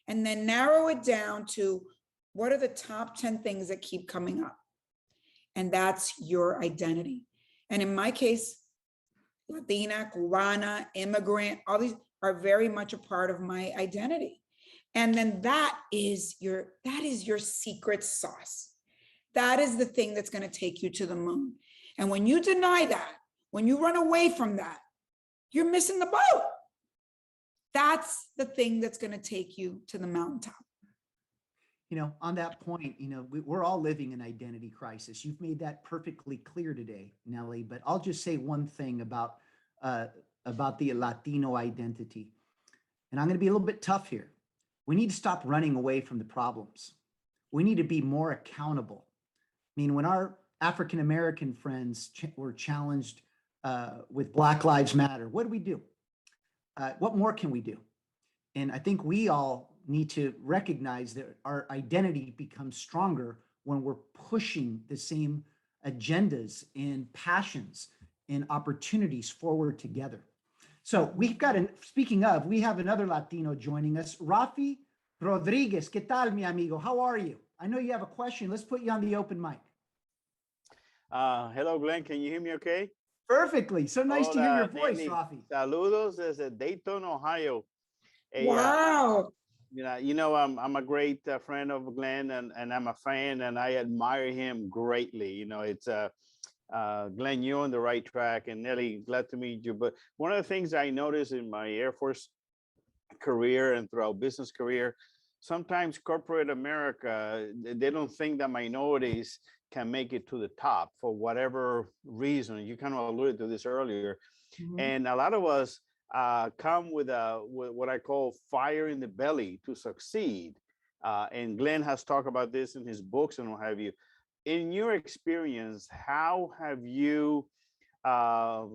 [SPEAKER 4] And then narrow it down to what are the top 10 things that keep coming up? And that's your identity. And in my case, Latina, Cubana, immigrant, all these are very much a part of my identity. And then that is your secret sauce. That is the thing that's going to take you to the moon. And when you deny that, when you run away from that, you're missing the boat. That's the thing that's going to take you to the mountaintop.
[SPEAKER 1] You know, on that point, you know, we're all living an identity crisis. You've made that perfectly clear today, Nely, but I'll just say one thing about the Latino identity. And I'm going to be a little bit tough here. We need to stop running away from the problems. We need to be more accountable. I mean, when our African-American friends were challenged with Black Lives Matter, what do? What more can we do? And I think we all need to recognize that our identity becomes stronger when we're pushing the same agendas and passions and opportunities forward together. So we've got, speaking of, we have another Latino joining us, Rafi Rodriguez. ¿Qué tal, mi amigo? How are you? I know you have a question. Let's put you on the open mic.
[SPEAKER 8] Hello, Glenn. Can you hear me okay?
[SPEAKER 1] Perfectly. So nice to hear your voice,
[SPEAKER 8] Nely.
[SPEAKER 1] Rafi.
[SPEAKER 8] Saludos desde Dayton, Ohio.
[SPEAKER 4] Wow.
[SPEAKER 8] I'm a great friend of Glenn, and I'm a fan, and I admire him greatly. You know, it's Glenn, you're on the right track, and Nely, glad to meet you. But one of the things I noticed in my Air Force career and throughout business career, sometimes corporate America, they don't think that minorities can make it to the top for whatever reason. You kind of alluded to this earlier. Mm-hmm. And a lot of us come with what I call fire in the belly to succeed. And Glenn has talked about this in his books and what have you. In your experience, how have you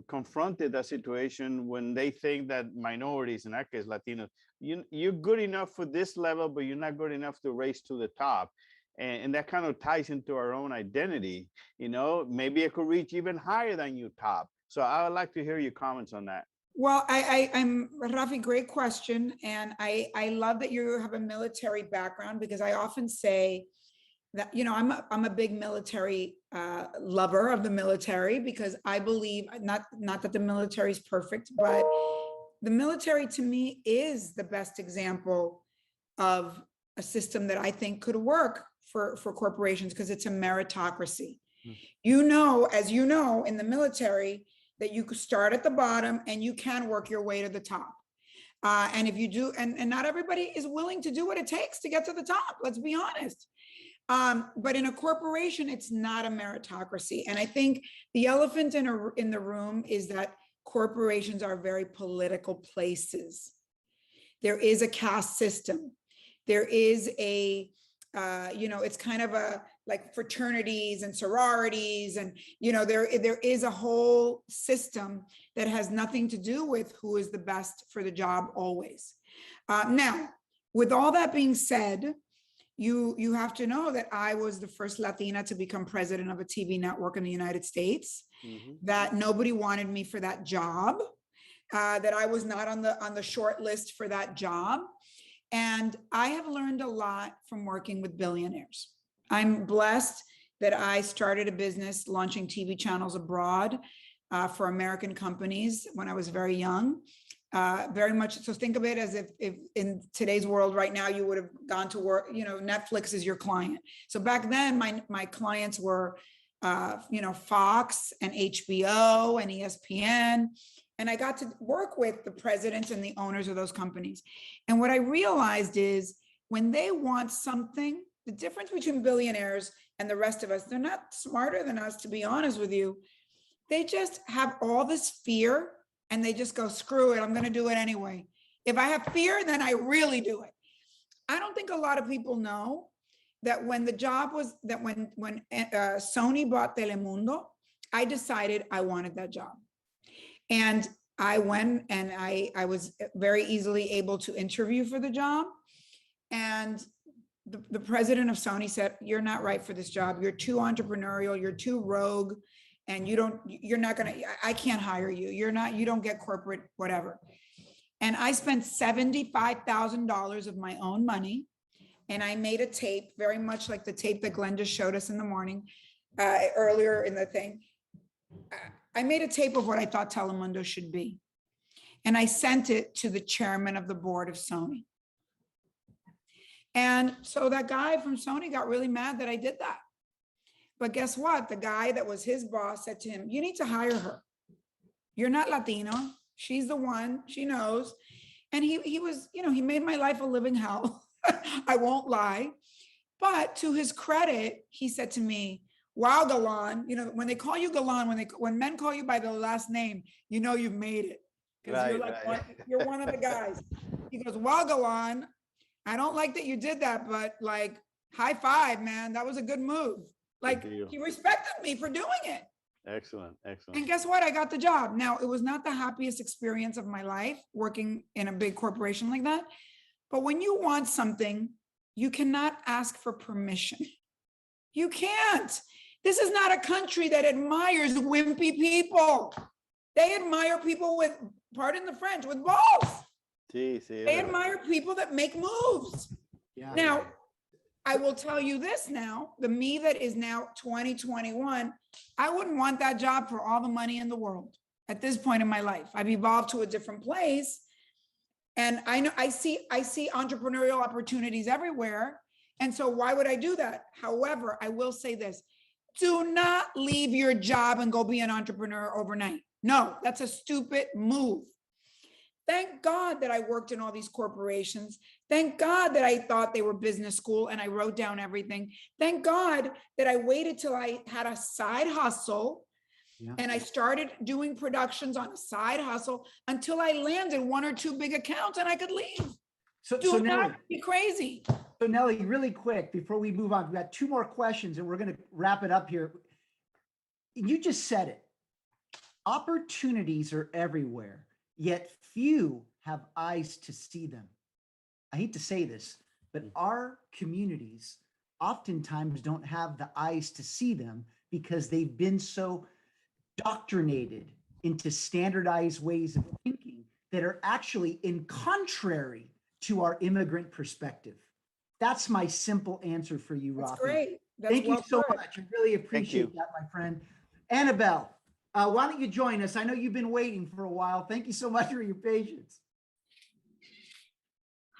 [SPEAKER 8] confronted that situation when they think that minorities, in that case, Latinos, you're good enough for this level, but you're not good enough to race to the top? And that kind of ties into our own identity. You know, maybe it could reach even higher than you top. So I would like to hear your comments on that.
[SPEAKER 4] Well, I'm Rafi, great question. And I love that you have a military background, because I often say that, you know, I'm a big military lover of the military, because I believe not that the military is perfect, but the military to me is the best example of a system that I think could work for corporations, because it's a meritocracy. Mm-hmm. You know, as you know, in the military, that you could start at the bottom and you can work your way to the top. And if you do, and not everybody is willing to do what it takes to get to the top, let's be honest. But in a corporation, it's not a meritocracy. And I think the elephant in the room is that corporations are very political places. There is a caste system. There is a It's kind of a like fraternities and sororities, and there is a whole system that has nothing to do with who is the best for the job always. Now, with all that being said, you have to know that I was the first Latina to become president of a TV network in the United States, that nobody wanted me for that job, that I was not on the short list for that job. And I have learned a lot from working with billionaires. I'm blessed that I started a business launching TV channels abroad for American companies when I was very young. Very much so. Think of it as if in today's world right now, you would have gone to work, Netflix is your client. So back then my clients were, Fox and HBO and ESPN. And I got to work with the presidents and the owners of those companies. And what I realized is when they want something, the difference between billionaires and the rest of us, they're not smarter than us, to be honest with you. They just have all this fear and they just go, screw it, I'm going to do it anyway. If I have fear, then I really do it. I don't think a lot of people know that when the job was, that when Sony bought Telemundo, I decided I wanted that job. And I went and I was very easily able to interview for the job. And the president of Sony said, you're not right for this job. You're too entrepreneurial, you're too rogue, and I can't hire you. You don't get corporate, whatever. And I spent $75,000 of my own money. And I made a tape, very much like the tape that Glenn just showed us in the morning, earlier in the thing. I made a tape of what I thought Telemundo should be. And I sent it to the chairman of the board of Sony. And so that guy from Sony got really mad that I did that. But guess what? The guy that was his boss said to him, you need to hire her. You're not Latino. She's the one, she knows. And he was, he made my life a living hell. I won't lie. But to his credit, he said to me, wow, Galán, when they call you Galán, when men call you by the last name, you've made it. Because you're one of the guys. He goes, wow, Galán, I don't like that you did that, but like, high five, man. That was a good move. Like, he respected me for doing it.
[SPEAKER 8] Excellent, excellent.
[SPEAKER 4] And guess what? I got the job. Now, it was not the happiest experience of my life working in a big corporation like that. But when you want something, you cannot ask for permission. You can't. This is not a country that admires wimpy people. They admire people with, pardon the French, with balls. They admire people that make moves.
[SPEAKER 1] Yeah.
[SPEAKER 4] Now, I will tell you this now, the me that is now 2021, I wouldn't want that job for all the money in the world at this point in my life. I've evolved to a different place. And I know I see entrepreneurial opportunities everywhere. And so why would I do that? However, I will say this, do not leave your job and go be an entrepreneur overnight. No, that's a stupid move. Thank God that I worked in all these corporations. Thank God that I thought they were business school and I wrote down everything. Thank God that I waited till I had a side hustle. Yeah. And I started doing productions on a side hustle until I landed one or two big accounts and I could leave. So not Nely, be crazy.
[SPEAKER 1] So Nely, really quick, before we move on, we've got two more questions and we're going to wrap it up here. You just said it. Opportunities are everywhere, yet few have eyes to see them. I hate to say this, but our communities oftentimes don't have the eyes to see them because they've been so indoctrinated into standardized ways of thinking that are actually in contrary to our immigrant perspective. That's my simple answer for you, Rafi.
[SPEAKER 4] That's great.
[SPEAKER 1] Thank you so much. I really appreciate that, my friend. Annabelle, why don't you join us? I know you've been waiting for a while. Thank you so much for your patience.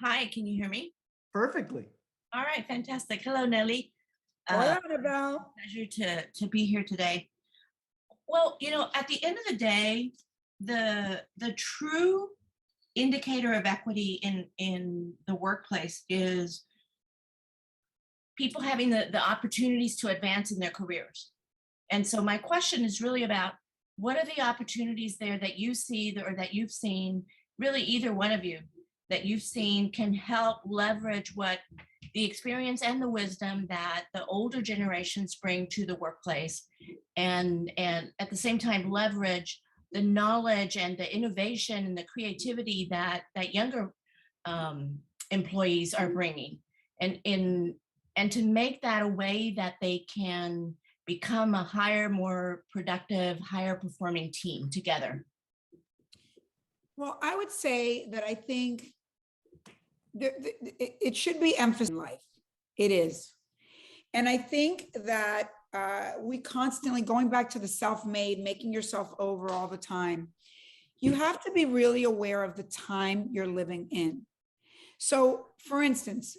[SPEAKER 9] Hi, can you hear me?
[SPEAKER 1] Perfectly.
[SPEAKER 9] All right, fantastic. Hello, Nely.
[SPEAKER 4] Hola, Annabelle.
[SPEAKER 9] Pleasure to be here today. Well, at the end of the day, the true indicator of equity in the workplace is people having the opportunities to advance in their careers. And so my question is really about what are the opportunities there that you see or that you've seen, really either one of you, that you've seen can help leverage what the experience and the wisdom that the older generations bring to the workplace, and at the same time leverage the knowledge and the innovation and the creativity that younger employees are bringing, and to make that a way that they can become a higher, more productive, higher performing team together?
[SPEAKER 4] Well, I would say that I think it should be emphasis in life. It is. And I think that we constantly, going back to the self-made, making yourself over all the time, you have to be really aware of the time you're living in. So for instance,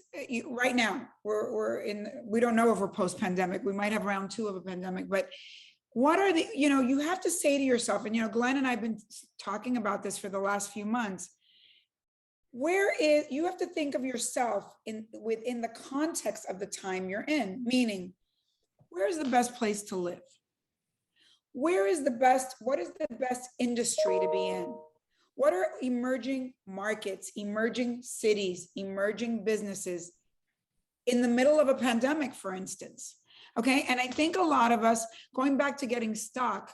[SPEAKER 4] right now, we don't know if we're post-pandemic, we might have round 2 of a pandemic, but what are the, you have to say to yourself, and Glenn and I've been talking about this for the last few months, you have to think of yourself within the context of the time you're in, meaning, where's the best place to live? What is the best industry to be in? What are emerging markets, emerging cities, emerging businesses in the middle of a pandemic, for instance? Okay, and I think a lot of us, going back to getting stuck,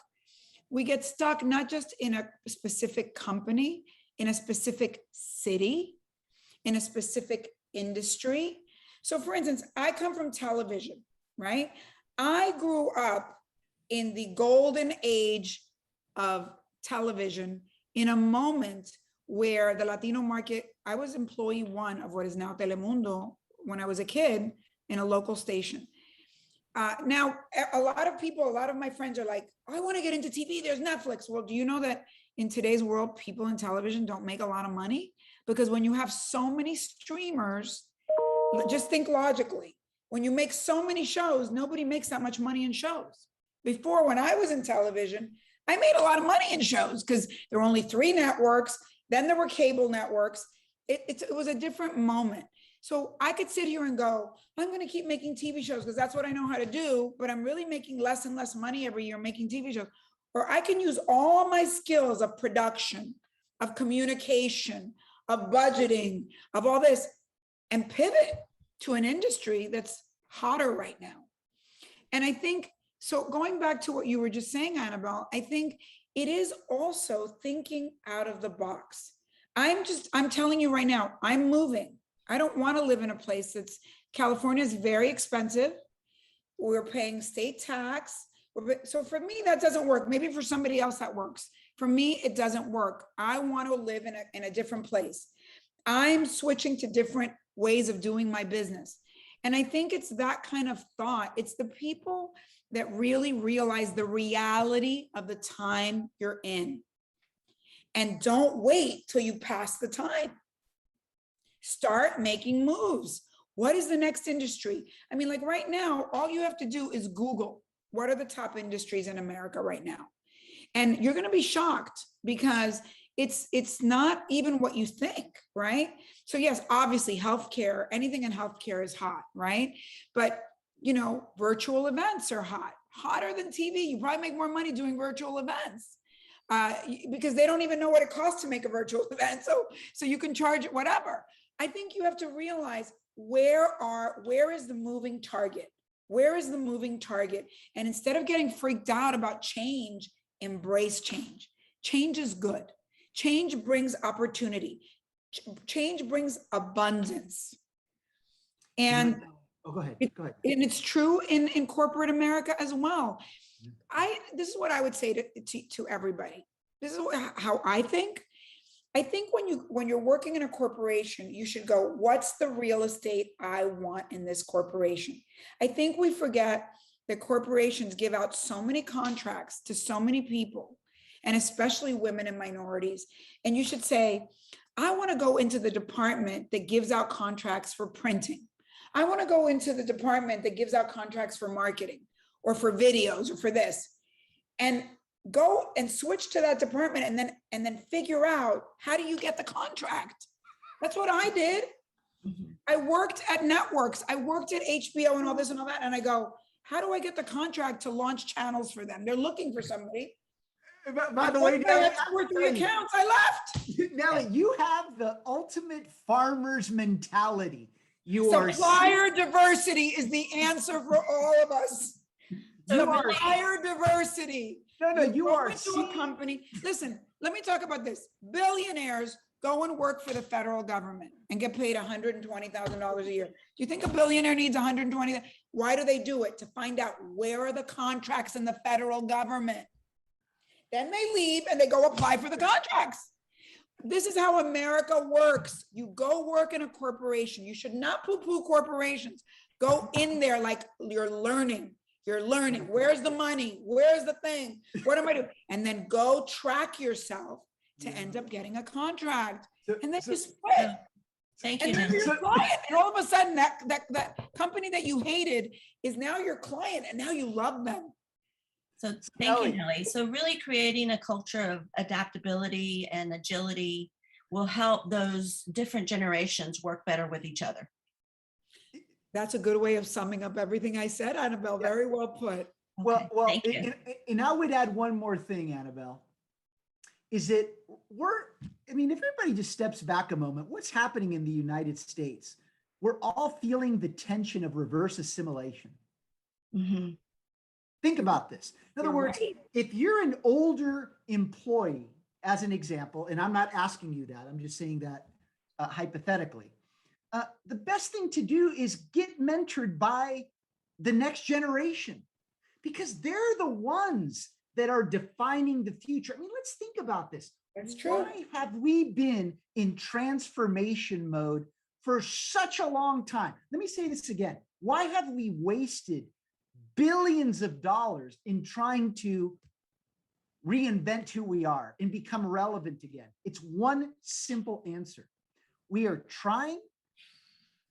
[SPEAKER 4] we get stuck not just in a specific company, in a specific city, in a specific industry. So for instance, I come from television, right? I grew up in the golden age of television, in a moment where the Latino market, I was employee 1 of what is now Telemundo when I was a kid in a local station. Now, a lot of my friends are like, I want to get into TV, there's Netflix. Well, do you know that in today's world, people in television don't make a lot of money? Because when you have so many streamers, just think logically, when you make so many shows, nobody makes that much money in shows. Before, when I was in television, I made a lot of money in shows because there were only 3 networks, then there were cable networks. It was a different moment. So I could sit here and go, I'm going to keep making TV shows because that's what I know how to do, but I'm really making less and less money every year making TV shows. Or I can use all my skills of production, of communication, of budgeting, of all this, and pivot to an industry that's hotter right now. And I think, so going back to what you were just saying, Annabelle, I think it is also thinking out of the box. I'm telling you right now, I'm moving. I don't want to live in a place California is very expensive. We're paying state tax. So for me, that doesn't work. Maybe for somebody else that works. For me, it doesn't work. I want to live in a different place. I'm switching to different ways of doing my business. And I think it's that kind of thought. It's the people that really realize the reality of the time you're in. And don't wait till you pass the time. Start making moves. What is the next industry? I mean, like right now, all you have to do is Google, what are the top industries in America right now? And you're going to be shocked because it's not even what you think, right? So yes, obviously healthcare, anything in healthcare is hot, right? But virtual events are hot, hotter than TV. You probably make more money doing virtual events because they don't even know what it costs to make a virtual event. So you can charge it whatever. I think you have to realize where is the moving target? Where is the moving target? And instead of getting freaked out about change, embrace change. Change is good. Change brings opportunity. Change brings abundance. And
[SPEAKER 1] go ahead.
[SPEAKER 4] And it's true in corporate America as well. This is what I would say to everybody. This is how I think. I think when you're working in a corporation, you should go, what's the real estate I want in this corporation? I think we forget that corporations give out so many contracts to so many people, and especially women and minorities. And you should say, I want to go into the department that gives out contracts for printing. I want to go into the department that gives out contracts for marketing or for videos or for this. And go and switch to that department and then figure out, how do you get the contract? That's what I did. I worked at networks. I worked at HBO and all this and all that. And I go, how do I get the contract to launch channels for them? They're looking for somebody.
[SPEAKER 1] By the way, Nelly,
[SPEAKER 4] for 3 accounts, I left.
[SPEAKER 1] Nelly, you have the ultimate farmer's mentality. You are
[SPEAKER 4] Supplier diversity is the answer for all of us. Supplier diversity.
[SPEAKER 1] No, you are
[SPEAKER 4] a company. Listen, let me talk about this. Billionaires go and work for the federal government and get paid $120,000 a year. Do you think a billionaire needs $120,000? Why do they do it? To find out where are the contracts in the federal government. Then they leave and they go apply for the contracts. This is how America works. You go work in a corporation. You should not poo-poo corporations. Go in there like you're learning. You're learning. Where's the money? Where's the thing? What am I doing? And then go track yourself to end up getting a contract. And then you split.
[SPEAKER 9] Thank
[SPEAKER 4] And
[SPEAKER 9] you.
[SPEAKER 4] then
[SPEAKER 9] Nancy.
[SPEAKER 4] you're your client. And all of a sudden that company that you hated is now your client and now you love them.
[SPEAKER 9] So thank you, Nelly. So really creating a culture of adaptability and agility will help those different generations work better with each other.
[SPEAKER 4] That's a good way of summing up everything I said, Annabelle. Very well put.
[SPEAKER 1] Well,
[SPEAKER 9] thank you.
[SPEAKER 1] and I would add one more thing, Annabelle, is that if everybody just steps back a moment, what's happening in the United States? We're all feeling the tension of reverse assimilation.
[SPEAKER 9] Mm-hmm.
[SPEAKER 1] Think about this. In other words, if you're an older employee, as an example, and I'm not asking you that, I'm just saying that hypothetically, the best thing to do is get mentored by the next generation, because they're the ones that are defining the future. I mean, let's think about this.
[SPEAKER 4] That's true.
[SPEAKER 1] Why have we been in transformation mode for such a long time? Let me say this again. Why have we wasted billions of dollars in trying to reinvent who we are and become relevant again? It's one simple answer. We are trying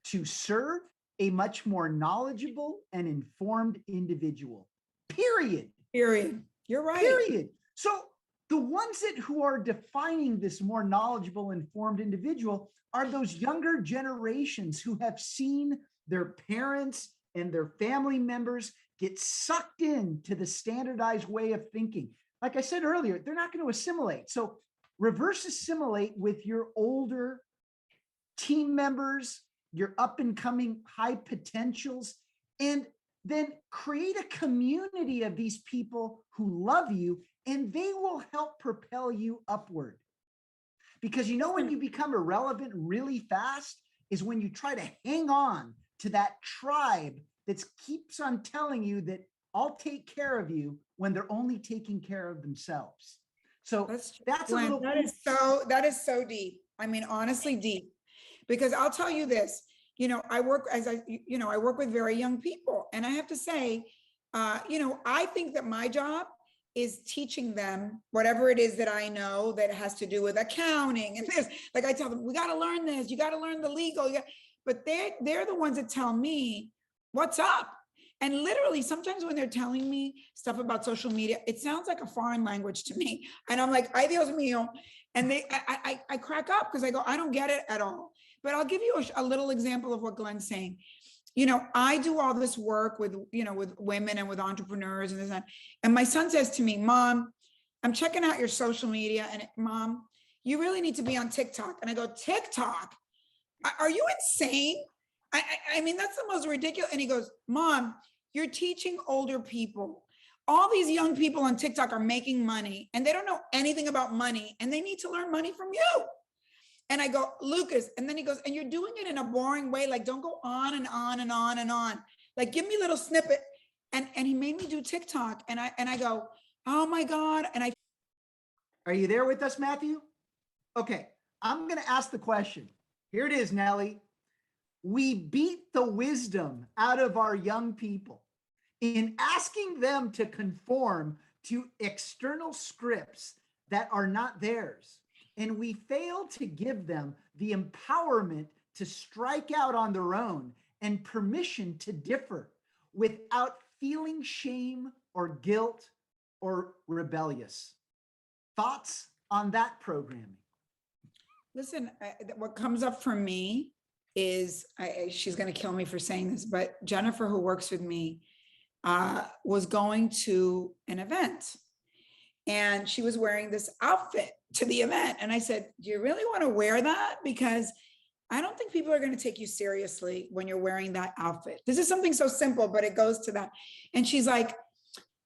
[SPEAKER 1] to serve a much more knowledgeable and informed individual. Period.
[SPEAKER 4] Period. You're right.
[SPEAKER 1] Period. So the ones who are defining this more knowledgeable, informed individual are those younger generations who have seen their parents and their family members get sucked into the standardized way of thinking. Like I said earlier, they're not going to assimilate. So reverse assimilate with your older team members, your up and coming high potentials, and then create a community of these people who love you, and they will help propel you upward. Because when you become irrelevant really fast is when you try to hang on to that tribe that keeps on telling you that I'll take care of you when they're only taking care of themselves. So that's
[SPEAKER 4] Glenn,
[SPEAKER 1] a little.
[SPEAKER 4] that is so deep. I mean, honestly deep, because I'll tell you this, I work I work with very young people, and I have to say, I think that my job is teaching them whatever it is that I know that has to do with accounting and this. Like I tell them, we got to learn this. You got to learn the legal. But they're the ones that tell me what's up. And literally, sometimes when they're telling me stuff about social media, it sounds like a foreign language to me. And I'm like, ay Dios mío. And I crack up because I go, I don't get it at all. But I'll give you a little example of what Glenn's saying. I do all this work with women and with entrepreneurs and this and that. And my son says to me, Mom, I'm checking out your social media, and Mom, you really need to be on TikTok. And I go, TikTok? Are you insane? I mean, that's the most ridiculous. And he goes, Mom, you're teaching older people. All these young people on TikTok are making money and they don't know anything about money, and they need to learn money from you. And I go, Lucas, and then he goes, and you're doing it in a boring way. Like, don't go on and on and on and on. Like, give me a little snippet. And he made me do TikTok. And I go, oh my God. And
[SPEAKER 1] Are you there with us, Matthew? Okay, I'm going to ask the question. Here it is, Nelly. We beat the wisdom out of our young people in asking them to conform to external scripts that are not theirs. And we fail to give them the empowerment to strike out on their own and permission to differ without feeling shame or guilt or rebellious. Thoughts on that programming?
[SPEAKER 4] Listen, what comes up for me is, she's going to kill me for saying this, but Jennifer, who works with me, was going to an event. and she was wearing this outfit to the event. And I said, do you really want to wear that? Because I don't think people are going to take you seriously when you're wearing that outfit. This is something so simple, but it goes to that. And she's like,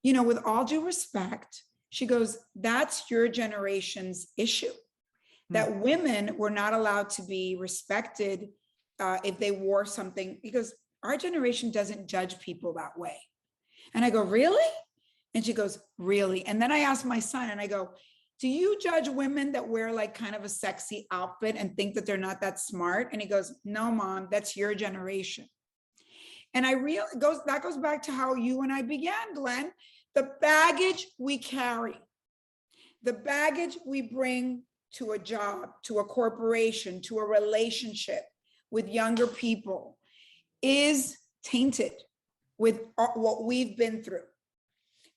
[SPEAKER 4] you know, with all due respect, she goes, that's your generation's issue, that women were not allowed to be respected if they wore something, because our generation doesn't judge people that way. And I go, really? And she goes, really? And then I asked my son and I go, do you judge women that wear like kind of a sexy outfit and think that they're not that smart? And he goes, no, mom, that's your generation. And that goes back to how you and I began, Glenn, the baggage we carry, the baggage we bring to a job, to a corporation, to a relationship with younger people is tainted with what we've been through.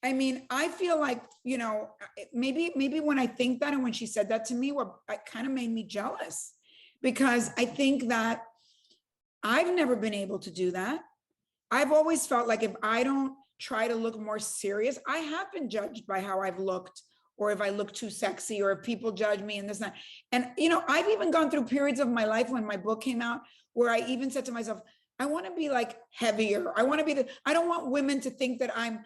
[SPEAKER 4] I mean, I feel like, you know, maybe when I think that, and when she said that to me, it kind of made me jealous, because I think that I've never been able to do that. I've always felt like if I don't try to look more serious, I have been judged by how I've looked, or if I look too sexy, or if people judge me and this and that. And, you know, I've even gone through periods of my life when my book came out where I even said to myself, I want to be like heavier. I don't want women to think that I'm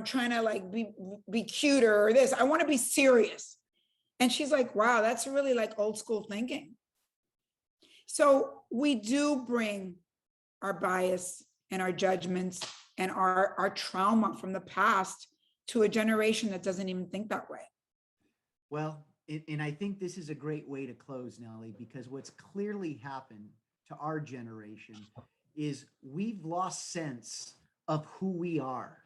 [SPEAKER 4] trying to like be cuter or this. I want to be serious. And she's like, wow, that's really like old school thinking. So we do bring our bias and our judgments and our trauma from the past to a generation that doesn't even think that way.
[SPEAKER 1] Well, and I think this is a great way to close, Nely, because what's clearly happened to our generation is we've lost sense of who we are,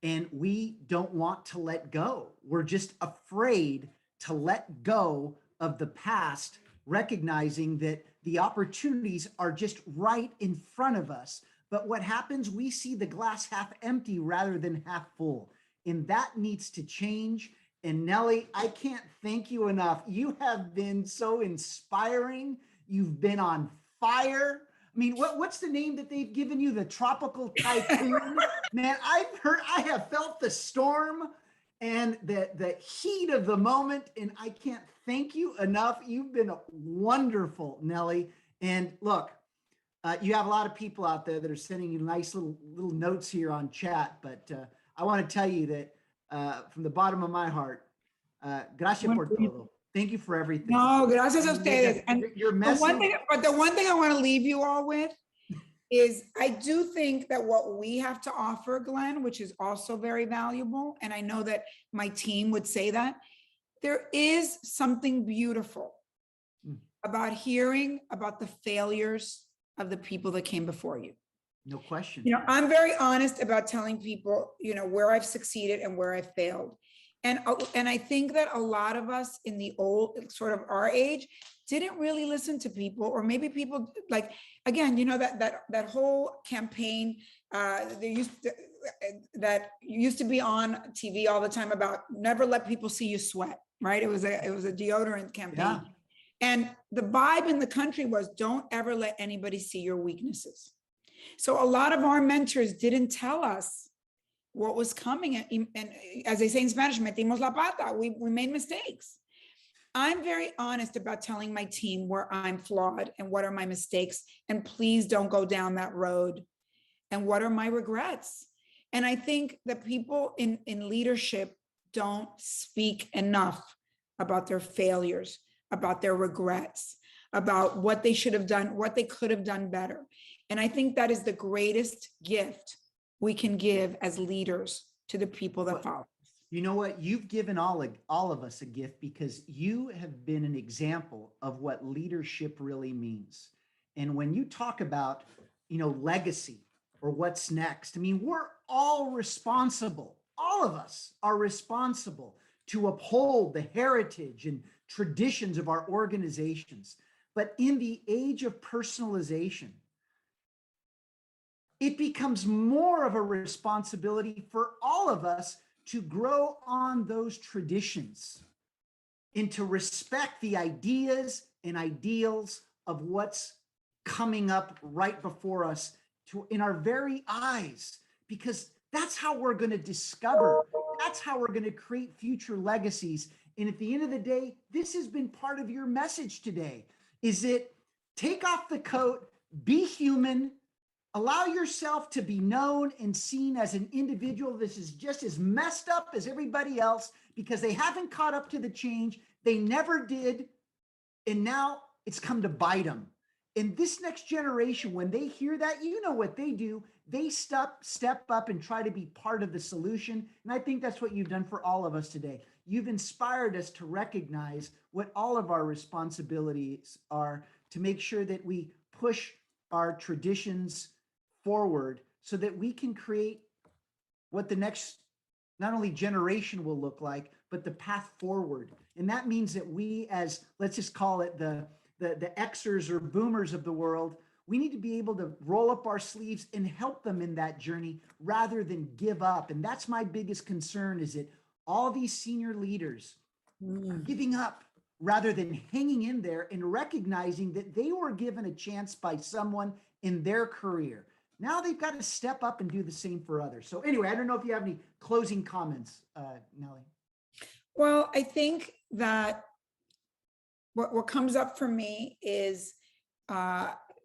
[SPEAKER 1] and we don't want to let go. We're just afraid to let go of the past, recognizing that the opportunities are just right in front of us. But what happens, we see the glass half empty rather than half full. And that needs to change. And Nely, I can't thank you enough. You have been so inspiring. You've been on fire. I mean, what's the name that they've given you? The tropical typhoon? Man, I have felt the storm and the heat of the moment, and I can't thank you enough. You've been wonderful, Nely. And look, you have a lot of people out there that are sending you nice little notes here on chat, but I want to tell you that from the bottom of my heart, gracias por todo. Thank you for everything.
[SPEAKER 4] No, gracias a ustedes. And
[SPEAKER 1] your message.
[SPEAKER 4] The one thing I want to leave you all with is I do think that what we have to offer, Glenn, which is also very valuable, and I know that my team would say that, there is something beautiful about hearing about the failures of the people that came before you.
[SPEAKER 1] No question.
[SPEAKER 4] You know, I'm very honest about telling people, you know, where I've succeeded and where I've failed. And I think that a lot of us in the old, sort of our age, didn't really listen to people, or maybe people like, again, you know, that whole campaign that used to be on TV all the time about never let people see you sweat, right? It was a deodorant campaign. Yeah. And the vibe in the country was don't ever let anybody see your weaknesses. So a lot of our mentors didn't tell us what was coming. And as they say in Spanish, metimos la pata, we made mistakes. I'm very honest about telling my team where I'm flawed and what are my mistakes. And please don't go down that road. And what are my regrets? And I think that people in leadership don't speak enough about their failures, about their regrets, about what they should have done, what they could have done better. And I think that is the greatest gift we can give as leaders to the people that follow.
[SPEAKER 1] You know what? You've given all of us a gift, because you have been an example of what leadership really means. And when you talk about, you know, legacy or what's next, I mean, we're all responsible. All of us are responsible to uphold the heritage and traditions of our organizations. But in the age of personalization, it becomes more of a responsibility for all of us to grow on those traditions and to respect the ideas and ideals of what's coming up right before us in our very eyes, because That's how we're going to discover. That's how we're going to create future legacies. And at the end of the day, this has been part of your message today. Is it take off the coat, be human, allow yourself to be known and seen as an individual. This is just as messed up as everybody else because they haven't caught up to the change. They never did. And now it's come to bite them. And this next generation, when they hear that, you know what they do. They step up and try to be part of the solution. And I think that's what you've done for all of us today. You've inspired us to recognize what all of our responsibilities are to make sure that we push our traditions forward so that we can create what the next not only generation will look like, but the path forward. And that means that we, as let's just call it the Xers or boomers of the world, we need to be able to roll up our sleeves and help them in that journey rather than give up. And that's my biggest concern, is that all these senior leaders are giving up rather than hanging in there and recognizing that they were given a chance by someone in their career. Now they've got to step up and do the same for others. So anyway, I don't know if you have any closing comments, Nely.
[SPEAKER 4] Well, I think that what comes up for me is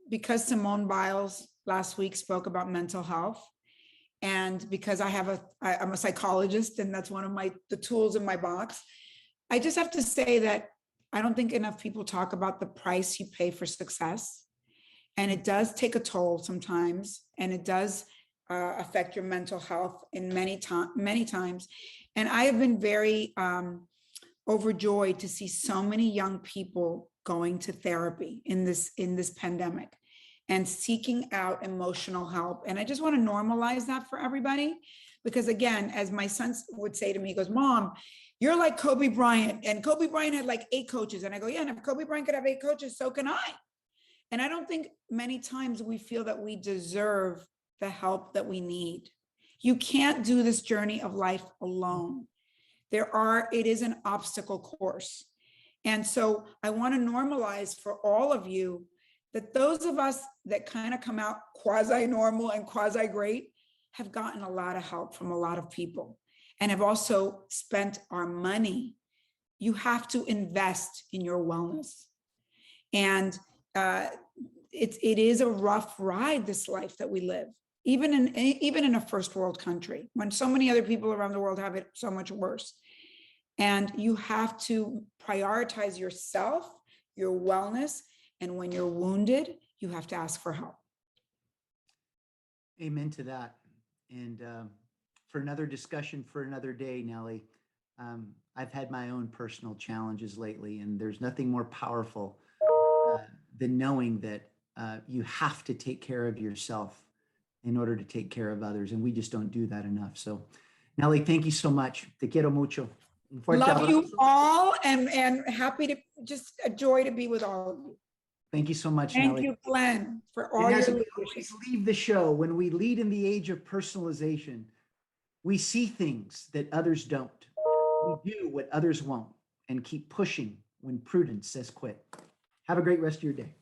[SPEAKER 4] because Simone Biles last week spoke about mental health, and because I'm a psychologist and that's one of the tools in my box, I just have to say that I don't think enough people talk about the price you pay for success. And it does take a toll sometimes, and it does affect your mental health in many times. And I have been very overjoyed to see so many young people going to therapy in this pandemic and seeking out emotional help. And I just want to normalize that for everybody, because again, as my son would say to me, he goes, "Mom, you're like Kobe Bryant, and Kobe Bryant had like 8 coaches." And I go, "Yeah, and if Kobe Bryant could have 8 coaches, so can I." And I don't think many times we feel that we deserve the help that we need. You can't do this journey of life alone. It is an obstacle course. And so I want to normalize for all of you that those of us that kind of come out quasi-normal and quasi-great have gotten a lot of help from a lot of people and have also spent our money. You have to invest in your wellness. And it is a rough ride, this life that we live, even in a first world country, when so many other people around the world have it so much worse. And you have to prioritize yourself, your wellness, and when you're wounded, you have to ask for help.
[SPEAKER 1] Amen to that. And for another discussion for another day, Nely, I've had my own personal challenges lately, and there's nothing more powerful than knowing that you have to take care of yourself in order to take care of others. And we just don't do that enough. So Nely, thank you so much. Te quiero mucho.
[SPEAKER 4] Love you all, and happy to, just a joy to be with all of you.
[SPEAKER 1] Thank you so much,
[SPEAKER 4] Thank
[SPEAKER 1] Nely.
[SPEAKER 4] You, Glenn, for all your leadership.
[SPEAKER 1] Always leave the show, when we lead in the age of personalization, we see things that others don't. We do what others won't, and keep pushing when prudence says quit. Have a great rest of your day.